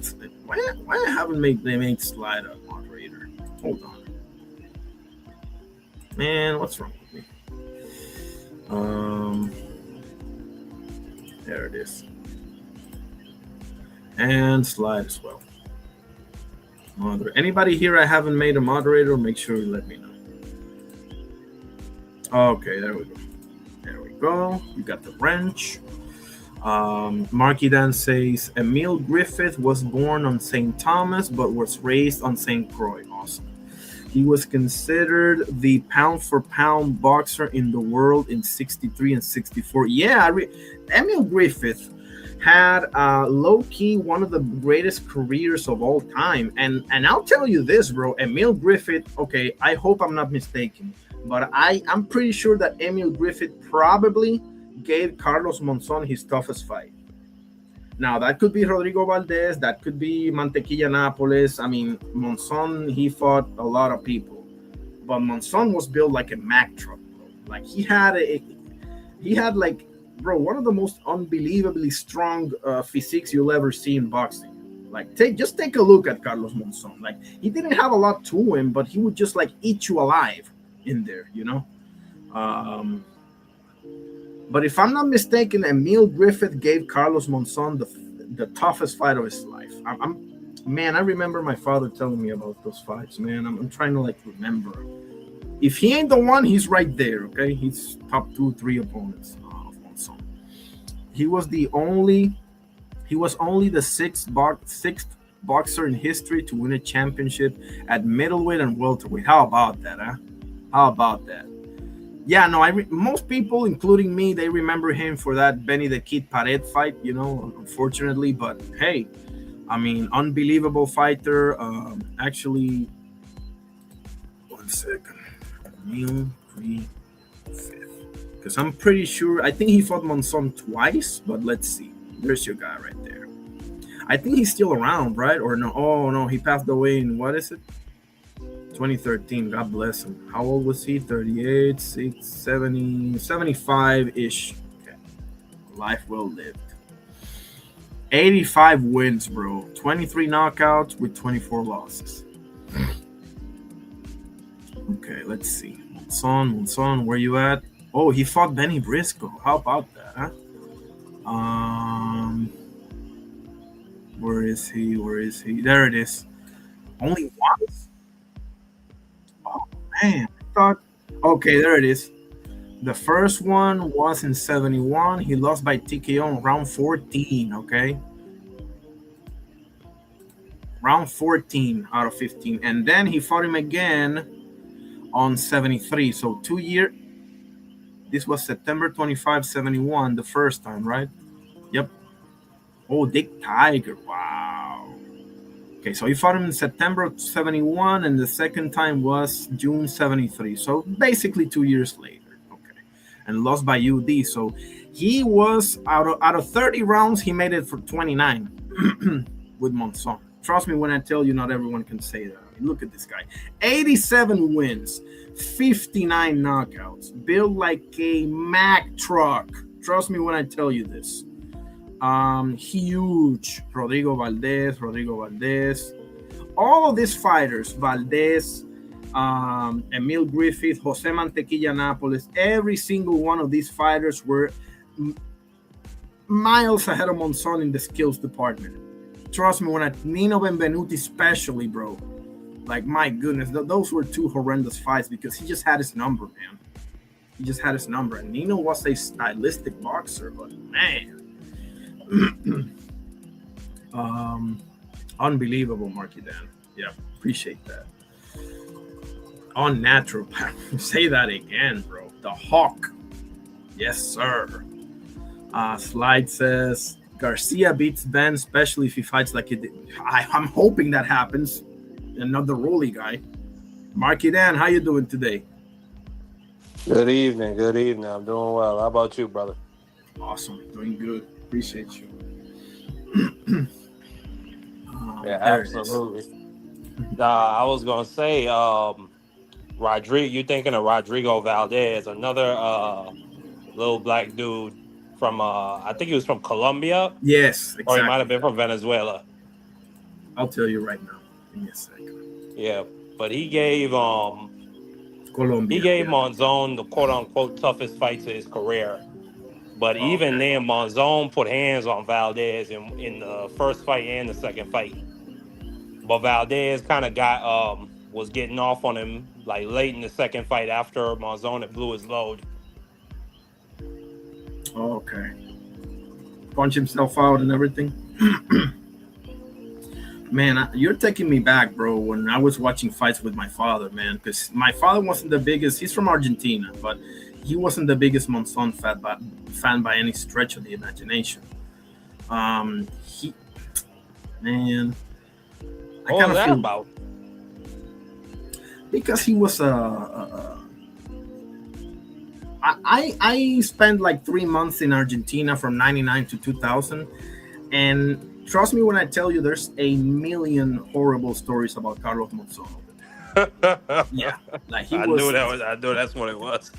why haven't they made Slide a moderator? Hold on. Man, what's wrong with me? There it is. And Slide as well. Anybody here I haven't made a moderator, make sure you let me know. Okay, there we go. There we go. You got the wrench. Marky Dan says, Emil Griffith was born on St. Thomas, but was raised on St. Croix. Awesome. He was considered the pound-for-pound boxer in the world in 63 and 64. Yeah, Emil Griffith had low-key one of the greatest careers of all time. And I'll tell you this, bro. Emil Griffith, okay, I hope I'm not mistaken, but I'm pretty sure that Emil Griffith probably gave Carlos Monzon his toughest fight. Now, that could be Rodrigo Valdez, that could be Mantequilla Nápoles. I mean, Monzon, he fought a lot of people. But Monzon was built like a Mack truck, bro. Like, he had like, bro, one of the most unbelievably strong physiques you'll ever see in boxing. Like, just take a look at Carlos Monzon. Like, he didn't have a lot to him, but he would just like eat you alive. in there, But if I'm not mistaken, Emil Griffith gave Carlos Monzon the toughest fight of his life. Man, I remember my father telling me about those fights, man. I'm trying to remember. If he ain't the one, he's right there, okay? He's top 2-3 opponents of Monzon. He was only the sixth boxer in history to win a championship at middleweight and welterweight. How about that, huh? How about that? Yeah, no, most people, including me, they remember him for that Benny the Kid Pared fight, unfortunately. But hey, I mean, unbelievable fighter. Actually, 1 second. Emil Griffith. Because I'm pretty sure, I think he fought Monzon twice, but let's see. There's your guy right there. I think he's still around, right? Or no? Oh, no, he passed away in, what is it? 2013. God bless him. How old was he? 38, 70, 75-ish. Okay. Life well lived. 85 wins, bro. 23 knockouts with 24 losses. Okay, let's see. Monzon, where you at? Oh, he fought Benny Briscoe. How about that, huh? Where is he? There it is. Only once? Oh, man. I thought... Okay, there it is. The first one was in 71. He lost by TKO in round 14, okay? Round 14 out of 15. And then he fought him again on 73. So 2 years. This was September 25, 71, the first time, right? Yep. Oh, Dick Tiger. Wow. Okay, so he fought him in September 71, and the second time was June 73. So basically 2 years later. Okay. And lost by UD. So he was, out of 30 rounds, he made it for 29 with Monzon. Trust me when I tell you, not everyone can say that. I mean, look at this guy. 87 wins, 59 knockouts, built like a Mack truck. Trust me when I tell you this. Huge. Rodrigo Valdez. All of these fighters, Valdez, Emil Griffith, Jose Mantequilla Nápoles, every single one of these fighters were miles ahead of Monzon in the skills department. Trust me, Nino Benvenuti especially, bro. Like, my goodness, those were two horrendous fights because he just had his number, man. He just had his number. And Nino was a stylistic boxer, but man. Unbelievable, Marky Dan. Yeah, appreciate that. Unnatural. Say that again, bro. The Hawk. Yes, sir. Slide says Garcia beats Ben, especially if he fights like he did. I'm hoping that happens. Another Rolly guy. Marky Dan, how you doing today? Good evening. I'm doing well. How about you, brother? Awesome. Doing good. Appreciate you. Yeah, absolutely. I was going to say, Rodrigo, you thinking of Rodrigo Valdez, another little black dude from, I think he was from Colombia. Yes, exactly. Or he might have been from Venezuela. I'll tell you right now. Give me a second. Yeah, but he gave Colombia. He gave Monzon the quote-unquote toughest fights of his career. But even then, Monzon put hands on Valdez in the first fight and the second fight. But Valdez kind of was getting off on him like late in the second fight after Monzon had blew his load. Okay. Punch himself out and everything. Man, you're taking me back, bro, when I was watching fights with my father, man. Because my father wasn't the biggest. He's from Argentina, but he wasn't the biggest Monzon fan by any stretch of the imagination. Man, I what was that about? Because he was I spent like 3 months in Argentina from 99 to 2000, and trust me when I tell you, there's a million horrible stories about Carlos Monzon. Yeah, like I knew that's what it was.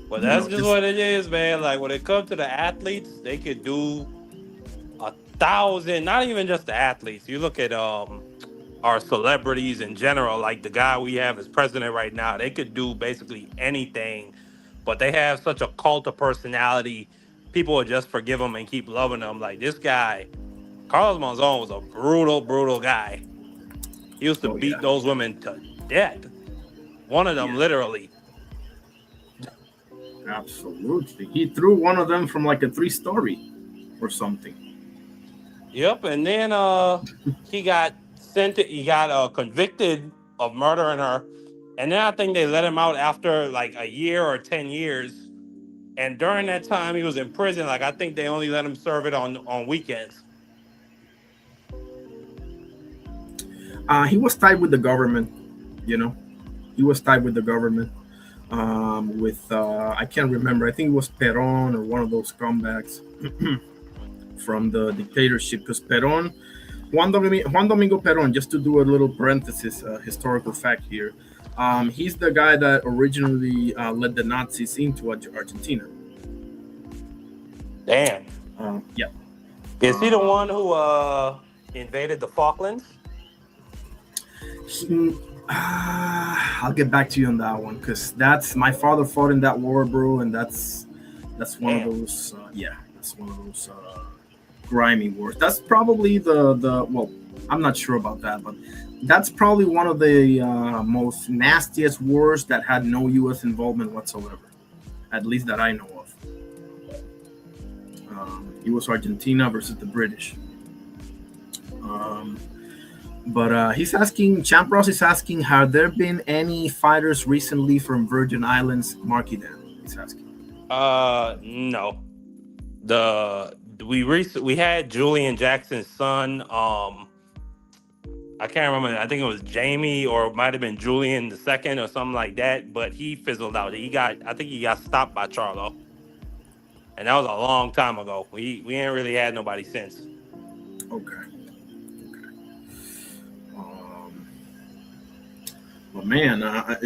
But that's just what it is, man. Like when it comes to the athletes, they could do 1,000. Not even just the athletes. You look at are celebrities in general. Like the guy we have as president right now, they could do basically anything, but they have such a cult of personality. People would just forgive them and keep loving them. Like this guy, Carlos Monzon, was a brutal, brutal guy. He used to Oh beat yeah, those women to death. One of them, yeah, literally. absolutely. He threw one of them from like a 3-story or something. Yep. And then he got he got convicted of murdering her. And then I think they let him out after like a year or 10 years. And during that time he was in prison, like I think they only let him serve it on weekends. He was tied with the government, you know. He was tied with the government. With I can't remember. I think it was Peron or one of those comebacks from the dictatorship. Because Peron, Juan Domingo Peron, just to do a little parenthesis, historical fact here. He's the guy that originally led the Nazis into Argentina. Damn. Yeah. Is he the one who invaded the Falklands? I'll get back to you on that one because that's my father fought in that war, bro, and that's one Damn. of those. That's one of those grimy wars. That's probably the well, I'm not sure about that, but that's probably one of the most nastiest wars that had no U.S. involvement whatsoever, at least that I know of. It was Argentina versus the British. But he's asking, Champ Ross is asking, have there been any fighters recently from Virgin Islands? Marky Dan, he's asking. No. We had Julian Jackson's son. I can't remember. I think it was Jamie, or it might have been Julian II or something like that. But he fizzled out. I think he got stopped by Charlo, and that was a long time ago. We ain't really had nobody since. Okay. But man, I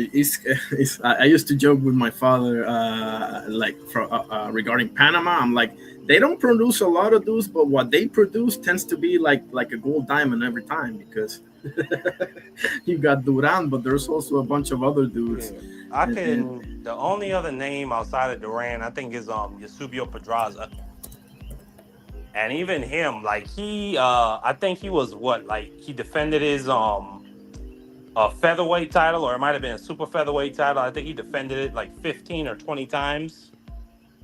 used to joke with my father, regarding Panama. I'm like, they don't produce a lot of dudes, but what they produce tends to be like a gold diamond every time because you got Duran, but there's also a bunch of other dudes. Yeah. The only other name outside of Duran, I think, is Yusubio Pedraza. And even him, like I think he was he defended his a featherweight title, or it might have been a super featherweight title. I think he defended it like 15 or 20 times.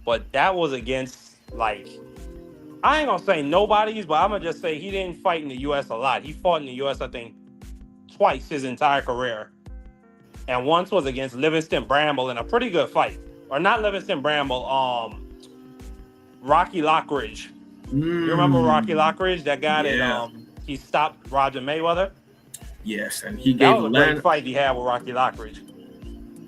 But that was against, I ain't gonna say nobodies, but I'm gonna just say he didn't fight in the U.S. a lot. He fought in the U.S., I think, twice his entire career. And once was against Livingston Bramble in a pretty good fight. Or not Livingston Bramble, Rocky Lockridge. You remember Rocky Lockridge? That guy that he stopped Roger Mayweather? Yes, and he that gave was a great fight he had with Rocky Lockridge.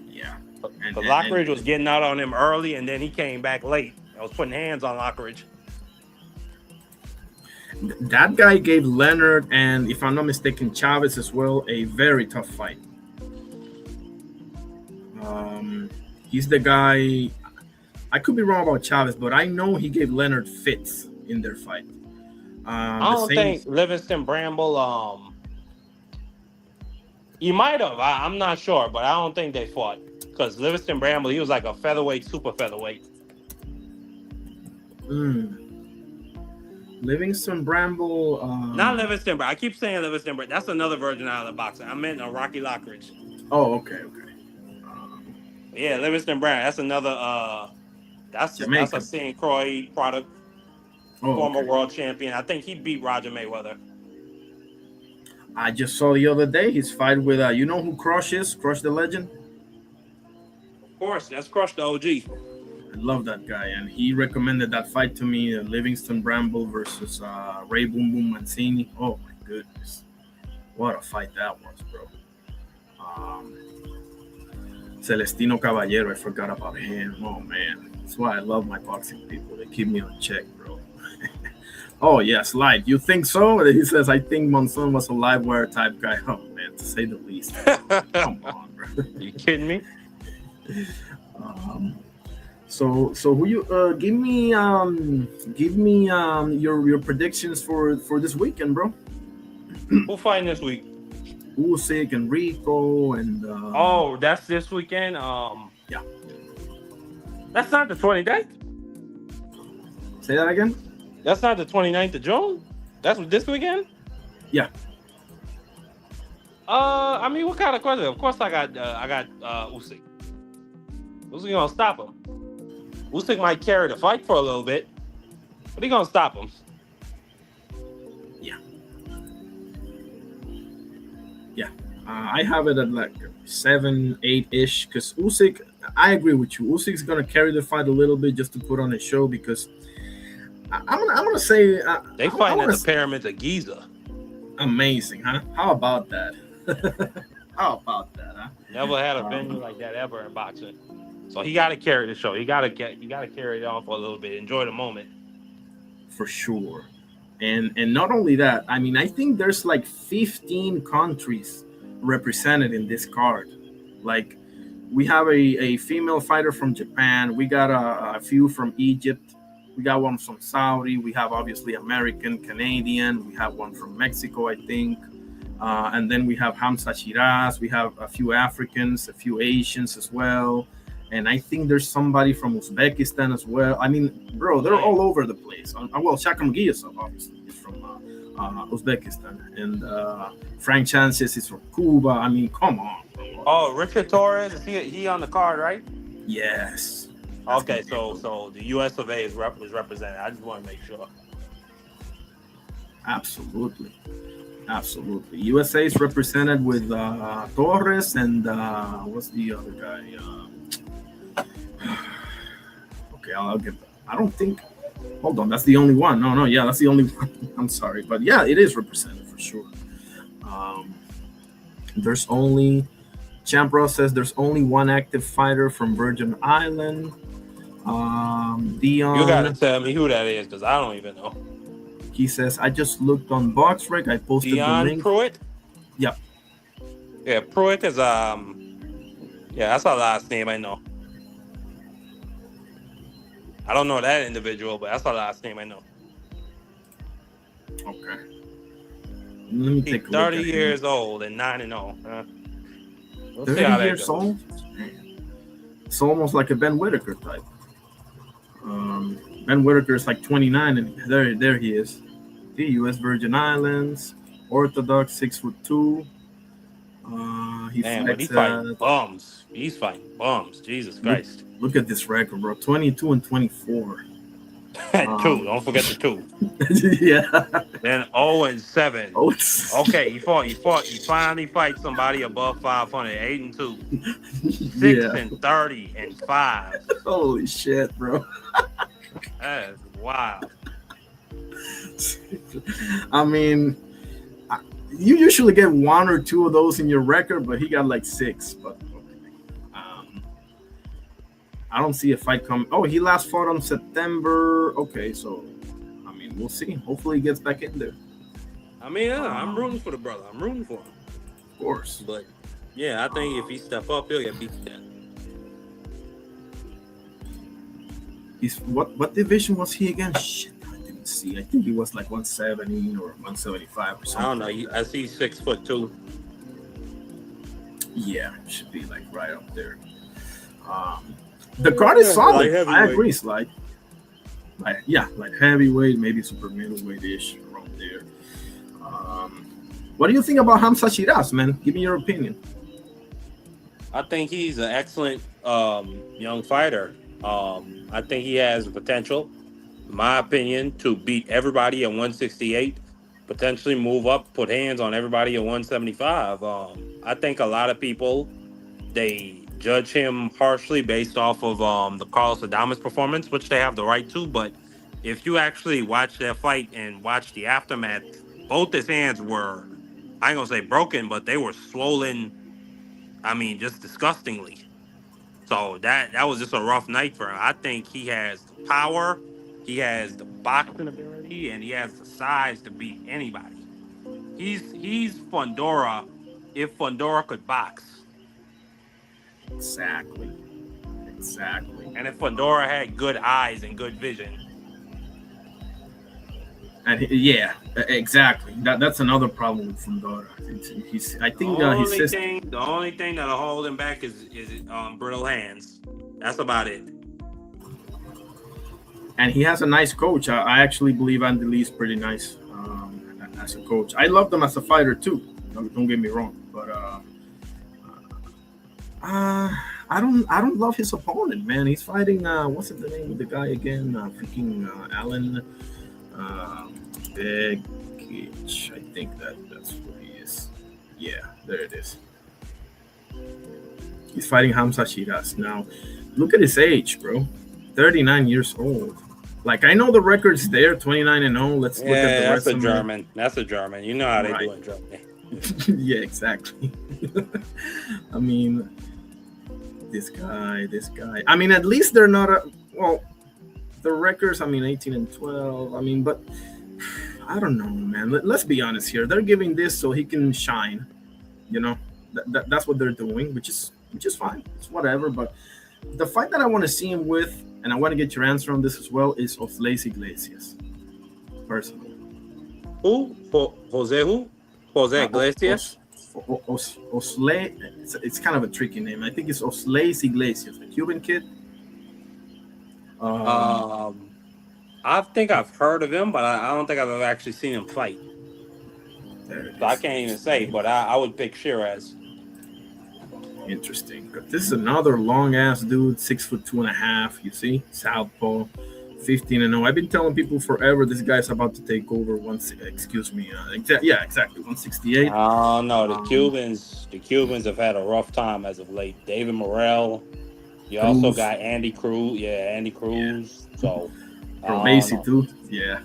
Yeah, because Lockridge was getting out on him early, and then he came back late. I was putting hands on Lockridge. That guy gave Leonard and, if I'm not mistaken, Chavez as well a very tough fight. He's the guy. I could be wrong about Chavez, but I know he gave Leonard fits in their fight. I don't think Livingston Bramble. He might have. I'm not sure, but I don't think they fought. Because Livingston Bramble, he was like a featherweight, super featherweight. Livingston Bramble. Not Livingston Bramble. I keep saying Livingston Bramble. That's another Virgin Island boxer. I meant a Rocky Lockridge. Oh, okay. Yeah, Livingston Bramble. That's another. That's a St. Croix product. Former world champion. I think he beat Roger Mayweather. I just saw the other day his fight with you know who Crush is? Crush the Legend? Of course, that's Crush the OG. I love that guy, and he recommended that fight to me, Livingston Bramble versus Ray Boom Boom Mancini. Oh my goodness. What a fight that was, bro. Celestino Caballero, I forgot about him. Oh man. That's why I love my boxing people. They keep me on check, bro. Oh, yes, live. You think so? He says, I think Monzon was a live wire type guy. Oh, man, to say the least. Come on, bro. You kidding me? So who you give me your predictions for this weekend, bro? Who fighting this week? Usyk and Rico and Oh, that's this weekend. yeah. That's not the 29th. Say that again. That's not the 29th of June. That's this weekend. Yeah. I mean, what kind of question? Of course, I got Usyk. Usyk gonna stop him. Usyk might carry the fight for a little bit, but he gonna stop him. Yeah. Yeah. I have it at like 7, 8-ish because Usyk. I agree with you. Usyk's gonna carry the fight a little bit just to put on a show because I'm gonna say they fighting at the pyramids of Giza. Amazing, huh? How about that? How about that, huh? Never had a venue like that ever in boxing. So he got to carry the show. He got to carry it on for a little bit. Enjoy the moment. For sure. And not only that, I mean, I think there's like 15 countries represented in this card. Like, we have a female fighter from Japan. We got a few from Egypt. We got one from Saudi. We have obviously American, Canadian. We have one from Mexico, I think. And then we have Hamza Shiraz. We have a few Africans, a few Asians as well. And I think there's somebody from Uzbekistan as well. I mean, bro, they're all over the place. Well, Shakam Giyasov, obviously, is from Uzbekistan. And Frank Chances is from Cuba. I mean, come on. Oh, Richard Torres, is he on the card, right? Yes. Okay, so the U.S. of A is represented. I just want to make sure. Absolutely. USA is represented with Torres and what's the other guy? Okay, I'll get that. I don't think. Hold on, that's the only one. No, yeah, that's the only one. I'm sorry, but yeah, it is represented for sure. There's only. Champro says there's only one active fighter from Virgin Island. Dion. You gotta tell me who that is because I don't even know. He says I just looked on BoxRec. I posted Dion the link. Pruitt. Yep. Yeah, Pruitt is yeah, that's our last name I know. I don't know that individual, but that's our last name I know. Okay. Let me take a look. 30 years old and 9-0. 30 years old? It's almost like a Ben Whitaker type. Ben Whitaker is like 29, and there he is. The U.S. Virgin Islands, Orthodox, 6'2". But he's fighting bums. He's fighting bums. Jesus Christ. Look at this record, bro. 22 and 24. 2. Don't forget the 2. Yeah. Then 0 and 7. Oh. Okay, he finally fight somebody above 500. 8 and 2. 6 and 30 and 5. Holy shit, bro. That is wild. I mean, you usually get 1 or 2 of those in your record, but he got like 6. But I don't see a fight coming. Oh, he last fought on September. Okay, so I mean, we'll see. Hopefully, he gets back in there. I mean, I'm rooting for the brother. I'm rooting for him. Of course. But yeah, I think if he step up, he'll get beat down. He's what division was he again? Shit, I didn't see. I think he was like 170 or 175 or something. I don't know. I see 6'2". Yeah, should be like right up there. The card is solid. I agree, Slide. Like heavyweight, maybe super middleweight-ish around there. What do you think about Hamza Shiraz, man? Give me your opinion. I think he's an excellent young fighter. I think he has the potential, in my opinion, to beat everybody at 168, potentially move up, put hands on everybody at 175. I think a lot of people, they judge him harshly based off of the Carlos Adames performance, which they have the right to. But if you actually watch that fight and watch the aftermath, both his hands were, I ain't gonna say broken, but they were swollen. I mean, just disgustingly. So that was just a rough night for him. I think he has the power, he has the boxing ability, and he has the size to beat anybody. He's Fundora if Fundora could box. Exactly. And if Fundora had good eyes and good vision. And yeah, exactly. That's another problem with Fundora. I think his sister. The only thing that'll hold him back is brittle hands. That's about it. And he has a nice coach. I actually believe Andy Lee's pretty nice as a coach. I love him as a fighter too. Don't get me wrong, but I don't love his opponent, man. He's fighting. What's the name of the guy again? Freaking Alan Begic. I think that's what he is. Yeah, there it is. He's fighting Hamza Shiraz now. Look at his age, bro. 39 years old. Like, I know the record's there, 29-0. Let's look at the that's resume. a German. That's a German. You know how they do in Germany. Yeah, exactly. I mean, this guy. I mean, at least they're not the records, 18-12. I mean, but I don't know, man. Let's be honest here. They're giving this so he can shine. You know, that's what they're doing, which is fine. It's whatever. But the fight that I want to see him with, and I want to get your answer on this as well, is Osleis Iglesias. Personally. Who? Jose who? Jose Iglesias? Osle, it's kind of a tricky name. I think it's Osleis Iglesias, the Cuban kid. I think I've heard of him, but I don't think I've ever actually seen him fight. So I can't even say, but I would pick Shiraz. Interesting. This is another long ass dude, 6'2.5". You see, southpaw, 15-0. I've been telling people forever this guy's about to take over. Excuse me. Yeah, exactly. 168. Oh no, the Cubans have had a rough time as of late. David Morrell. You also got Andy Cruz. Yeah, Andy Cruz. Yeah. So. Macy too. Yeah.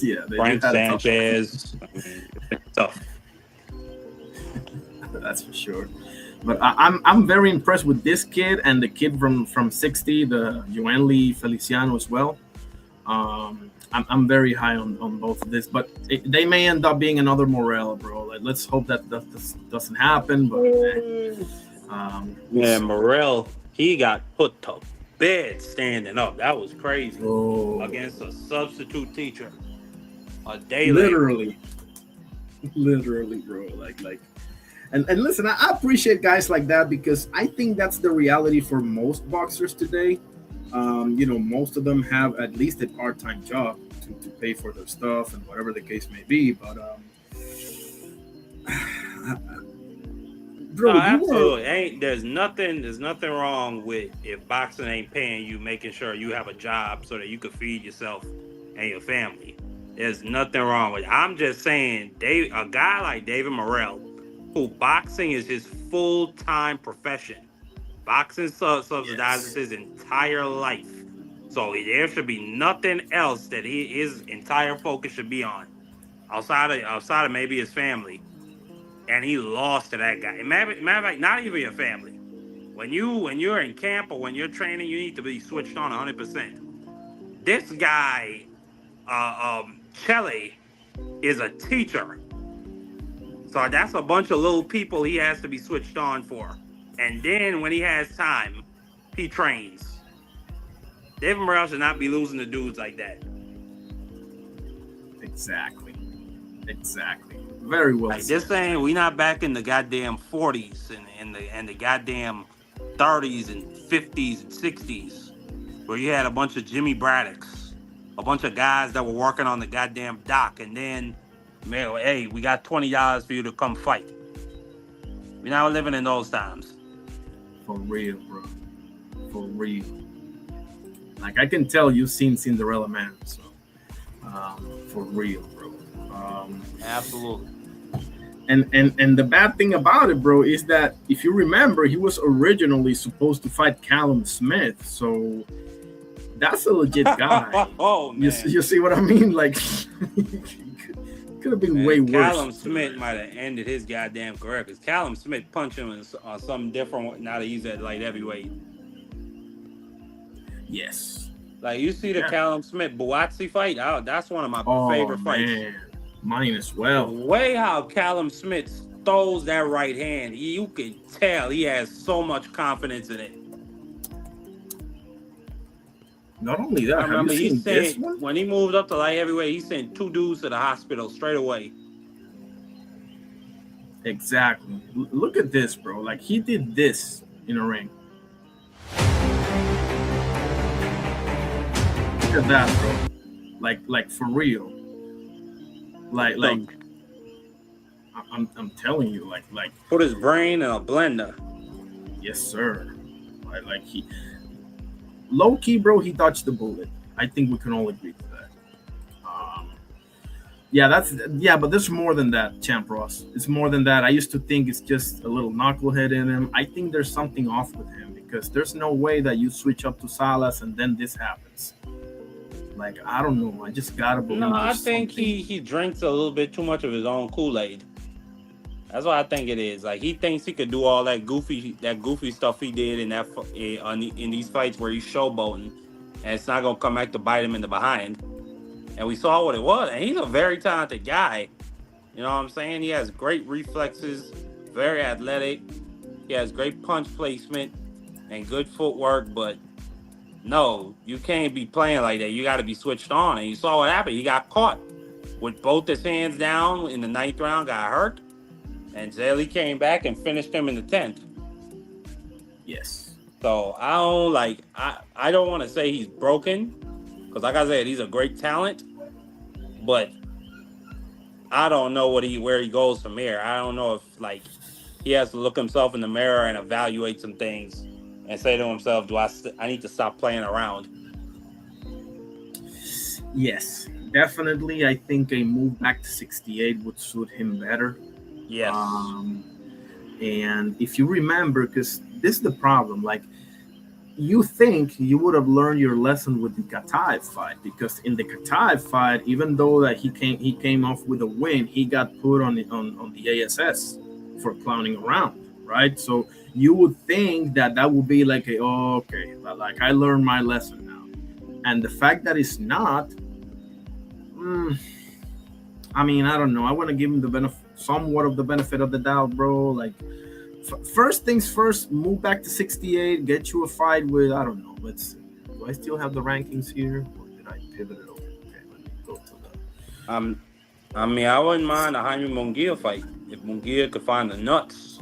Yeah. Frank Sanchez. Tough. That's for sure. But I'm very impressed with this kid and the kid from 60, the Joanli Feliciano as well. I'm very high on both of this, but they may end up being another Morel, bro. Like, let's hope that doesn't happen. But Morel, he got put to bed standing up. That was crazy. Against a substitute teacher. A day literally, bro. Like. And listen, I appreciate guys like that because I think that's the reality for most boxers today. Most of them have at least a part-time job to pay for their stuff and whatever the case may be. But bro, absolutely. There's nothing wrong with if boxing ain't paying you, making sure you have a job so that you can feed yourself and your family. There's nothing wrong with it. I'm just saying, a guy like David Morrell, who boxing is his full-time profession. Boxing subsidizes his entire life. So there should be nothing else that his entire focus should be on. Outside of maybe his family. And he lost to that guy. Matter of fact, not even your family. When you're in camp or when you're training, you need to be switched on 100%. This guy, Chele, is a teacher. So that's a bunch of little people he has to be switched on for. And then when he has time, he trains. David Morrell should not be losing to dudes like that. Exactly. Very well said. Just saying, we not back in the goddamn 40s and the goddamn 30s and 50s and 60s where you had a bunch of Jimmy Braddocks, a bunch of guys that were working on the goddamn dock, and then, man, hey, we got $20 for you to come fight. We're not living in those times. For real, bro. For real. Like, I can tell you've seen Cinderella Man, so for real, bro. Absolutely. And the bad thing about it, bro, is that if you remember, he was originally supposed to fight Callum Smith, so that's a legit guy. Oh man, you see what I mean? Like, could have been way worse. Callum Smith might have ended his goddamn career because Callum Smith punched him on something different now that he's at light heavyweight. Yes. Like, you see the Callum Smith Buatsi fight? Oh, that's one of my favorite fights. Man. Mine as well. The way how Callum Smith throws that right hand, you can tell he has so much confidence in it. Not only I that, have you remember he seen this sent, one? when he moved up to light heavyweight, he sent 2 dudes to the hospital straight away. Exactly. Look at this, bro. Like he did this in a ring. Look at that, bro. Like for real. Like I'm telling you, like Put his brain in a blender. yes, sir. Like he low key, bro. He dodged the bullet. I think we can all agree to that. Yeah, but there's more than that, Champ Ross. It's more than that. I used to think it's just a little knucklehead in him. I think there's something off with him because there's no way that you switch up to Salas and then this happens. Like I don't know. I just gotta believe. No, I there's think something. he drinks a little bit too much of his own Kool-Aid. That's what I think it is. Like he thinks he could do all that goofy stuff he did in these fights where he's showboating, and it's not gonna come back to bite him in the behind. And we saw what it was. And he's a very talented guy. You know what I'm saying? He has great reflexes, very athletic. He has great punch placement and good footwork. But no, you can't be playing like that. You got to be switched on. And you saw what happened. He got caught with both his hands down in the 9th round, got hurt. And Zeli came back and finished him in the 10th. Yes. So I don't want to say he's broken. Because like I said, he's a great talent, but I don't know where he goes from here. I don't know if he has to look himself in the mirror and evaluate some things and say to himself, I need to stop playing around? Yes, definitely. I think a move back to 68 would suit him better. Yes. And if you remember, because this is the problem, like, you think you would have learned your lesson with the Kataev fight, because in the Kataev fight, even though that he came off with a win, he got put on the ASS for clowning around, right? So you would think that would be like okay, like I learned my lesson now, and the fact that it's not, I mean, I don't know. I want to give him somewhat of the benefit of the doubt, bro. Like. First things first, move back to 68, get you a fight with, I don't know, let's see. Do I still have the rankings here? Or did I pivot it over? Okay, let me go to that. I mean, I wouldn't mind a Jaime Munguia fight if Munguia could find the nuts.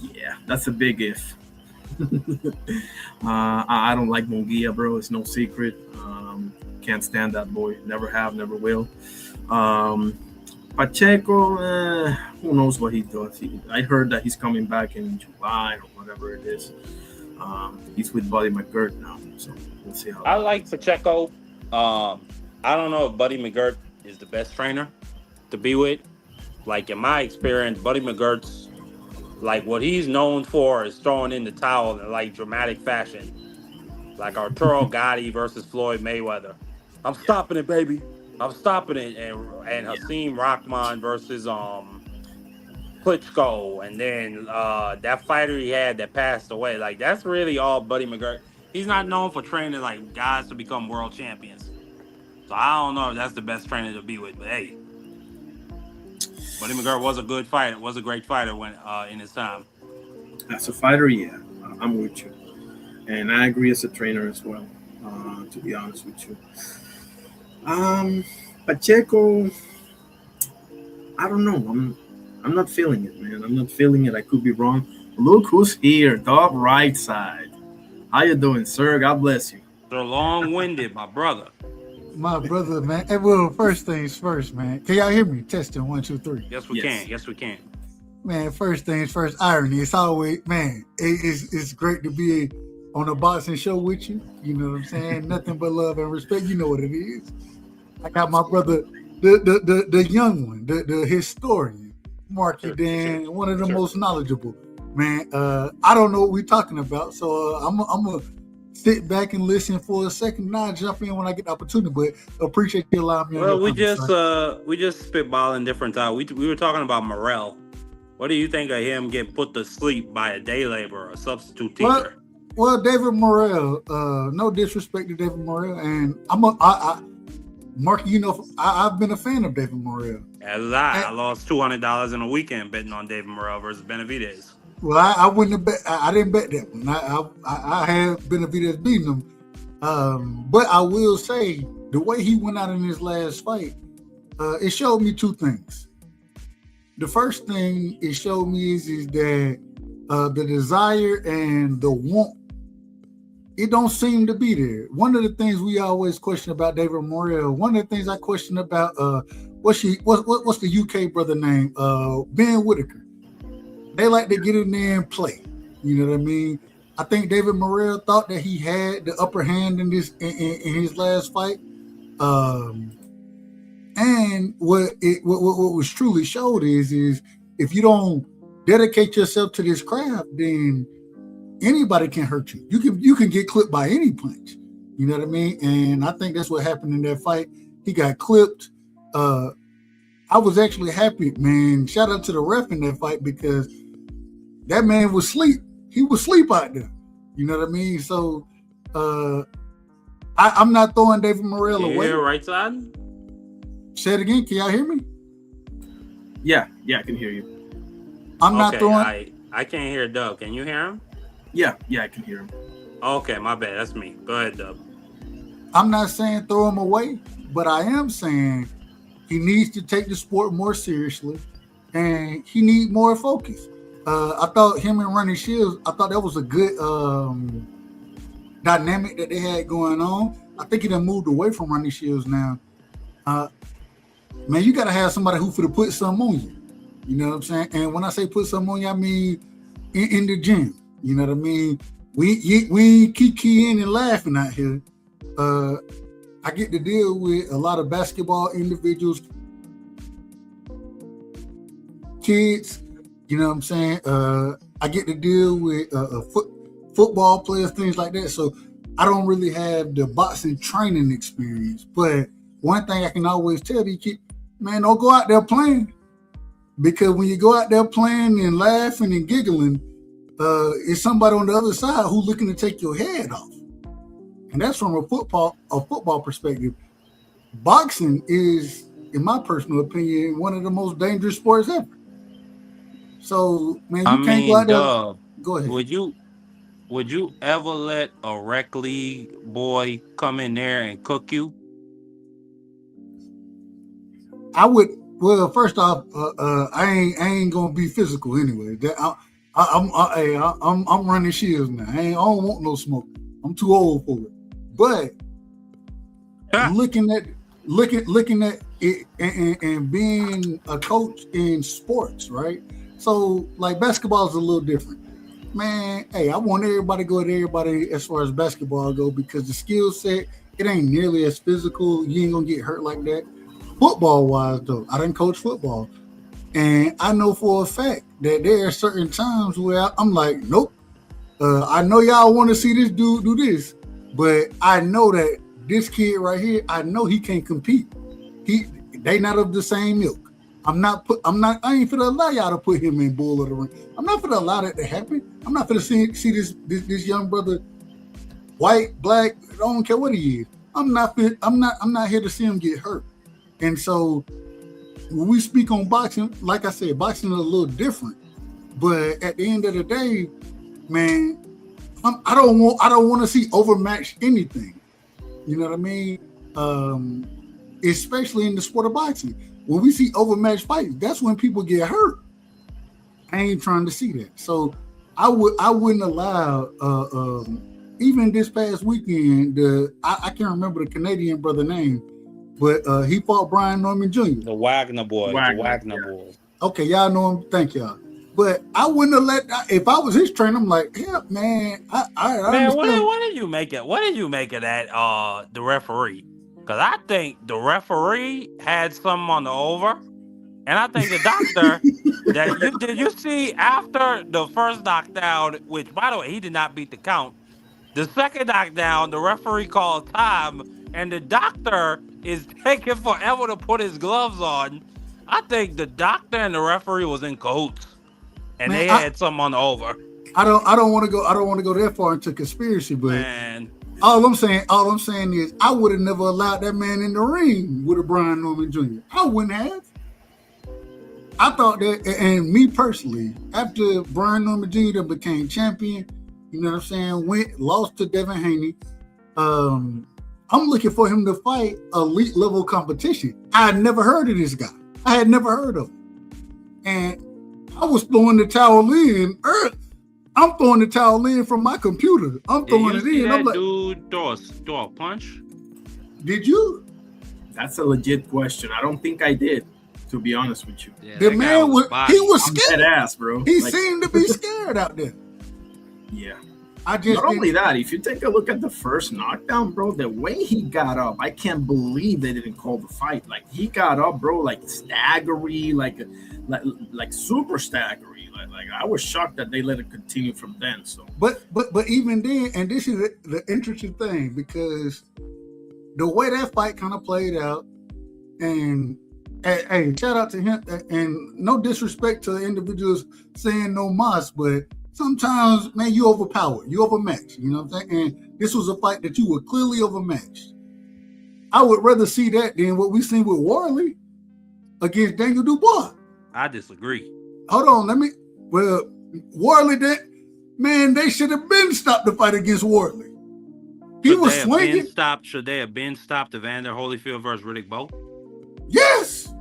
Yeah, that's a big if. I don't like Munguia, bro. It's no secret. Can't stand that boy. Never have, never will. Pacheco, who knows what he does. I heard that he's coming back in July or whatever it is. He's with Buddy McGregor now, so we'll see how. I like Pacheco. I don't know if Buddy McGregor is the best trainer to be with. Like, in my experience, Buddy McGregor's, like, what he's known for is throwing in the towel in, like, dramatic fashion. Like Arturo Gatti versus Floyd Mayweather. I'm stopping it, baby. I'm stopping it, and Hakeem Rahman versus Klitschko, and then that fighter he had that passed away. Like, that's really all Buddy McGregor. He's not known for training like guys to become world champions. So I don't know if that's the best trainer to be with, but hey, Buddy McGregor was a good fighter. Was a great fighter when in his time. As a fighter, yeah, I'm with you, and I agree as a trainer as well. To be honest with you. Pacheco, I don't know. I'm not feeling it, man. I'm not feeling it. I could be wrong. Look who's here, top right side. How you doing, sir? God bless you. They're long-winded, my brother. My brother, man. Hey, well, first things first, man. Can y'all hear me? Testing 1, 2, 3. Yes, we can. Yes, we can. Man, first things first. Irony. It's always, man. It's great to be on a boxing show with you. You know what I'm saying? Nothing but love and respect. You know what it is. I got my brother, the young one, the historian, Marky Dan, one of the most knowledgeable. Man, I don't know what we're talking about, so I'm gonna sit back and listen for a second. And I'll jump in when I get the opportunity. But appreciate you allowing me. Well, we just spitballing different time. We were talking about Morrell. What do you think of him getting put to sleep by a day laborer, a substitute teacher? Well, David Morrell. No disrespect to David Morrell, and Mark, you know, I've been a fan of David Morrell. As I lost $200 in a weekend betting on David Morrell versus Benavidez. Well, I wouldn't have bet. I didn't bet that one. I had Benavidez beating him, But I will say the way he went out in his last fight, it showed me two things. The first thing it showed me is that the desire and the want, it don't seem to be there. One of the things we always question about David Morrell, one of the things I question about what's the UK brother name? Ben Whitaker. They like to get in there and play. You know what I mean? I think David Morrell thought that he had the upper hand in his last fight. And what was truly showed is if you don't dedicate yourself to this craft, then anybody can hurt you. You can get clipped by any punch. You know what I mean? And I think that's what happened in that fight. He got clipped. I was actually happy, man. Shout out to the ref in that fight because that man was asleep. He was asleep out there. You know what I mean? So I'm not throwing David Morrell away. Right side? Say it again. Can y'all hear me? Yeah, I can hear you. I'm not throwing. I can't hear Dub. Can you hear him? Yeah, I can hear him. Okay, my bad. That's me. Go ahead, Dub. I'm not saying throw him away, but I am saying he needs to take the sport more seriously, and he needs more focus. I thought him and Ronnie Shields, I thought that was a good dynamic that they had going on. I think he done moved away from Ronnie Shields now. Man, you got to have somebody who finna put something on you. You know what I'm saying? And when I say put something on you, I mean in the gym. You know what I mean? We ain't kikiing and laughing out here. I get to deal with a lot of basketball individuals, kids. You know what I'm saying? I get to deal with football players, things like that. So I don't really have the boxing training experience. But one thing I can always tell these kids, man, don't go out there playing. Because when you go out there playing and laughing and giggling, it's somebody on the other side who's looking to take your head off. And that's from a football perspective. Boxing is, in my personal opinion, one of the most dangerous sports ever. So, man, you can't go out there. Go ahead. Would you ever let a rec league boy come in there and cook you? I would. Well, first off, I ain't gonna be physical anyway. I'm running Shields now. I don't want no smoke. I'm too old for it. But looking at it and being a coach in sports, right? So like basketball is a little different. Man, hey, I want everybody to go to everybody as far as basketball go because the skill set, it ain't nearly as physical. You ain't gonna get hurt like that. Football wise though, I didn't coach football. And I know for a fact that there are certain times where I'm like, nope. I know y'all want to see this dude do this, but I know that this kid right here, I know he can't compete. They not of the same milk. I ain't finna allow y'all to put him in bull of the ring. I'm not finna allow that to happen. I'm not finna see this young brother, white, black, I don't care what he is. I'm not here to see him get hurt. And so when we speak on boxing, like I said, boxing is a little different. But at the end of the day, man, I don't want to see overmatched anything. You know what I mean? Especially in the sport of boxing. When we see overmatched fights, that's when people get hurt. I ain't trying to see that. So I wouldn't allow even this past weekend, I can't remember the Canadian brother name, but he fought Brian Norman Jr. The Wagner boy. Okay, y'all know him. Thank y'all. But I wouldn't have if I was his trainer, I'm like, yeah, man. Man, what did you make it? What did you make of that? The referee, because I think the referee had something on the over, and I think the doctor did you see after the first knockdown, which by the way he did not beat the count. The second knockdown, the referee called time, and the doctor is taking forever to put his gloves on. I think the doctor and the referee was in cahoots, and they had something on the over. I don't want to go that far into conspiracy, but man, all I'm saying is I would have never allowed that man in the ring with a Brian Norman Jr. I wouldn't have. I thought that, and me personally, after Brian Norman Jr. became champion, you know what I'm saying, lost to Devin Haney. I'm looking for him to fight elite level competition. I had never heard of this guy. I had never heard of him. And I was throwing the towel in. I'm throwing the towel in from my computer. I'm throwing it in. I'm like, dude throw a punch? Did you? That's a legit question. I don't think I did, to be honest with you. Yeah, the man he was scared. Dead ass, bro. He seemed to be scared out there. Yeah. Not only that, if you take a look at the first knockdown, bro, the way he got up, I can't believe they didn't call the fight. Like, he got up, bro, like staggery, like super staggery. Like I was shocked that they let it continue from then. So, but even then, and this is the interesting thing, because the way that fight kind of played out, and hey, shout out to him, and no disrespect to the individuals saying no mas, but sometimes, man, you overpowered, you overmatched. You know what I'm saying? And this was a fight that you were clearly overmatched. I would rather see that than what we seen with Warley against Daniel Dubois. I disagree. Hold on, Warley, they should have been stopped the fight against Warley. He was swinging. Should they have been stopped Evander Holyfield versus Riddick Bowe? Yes.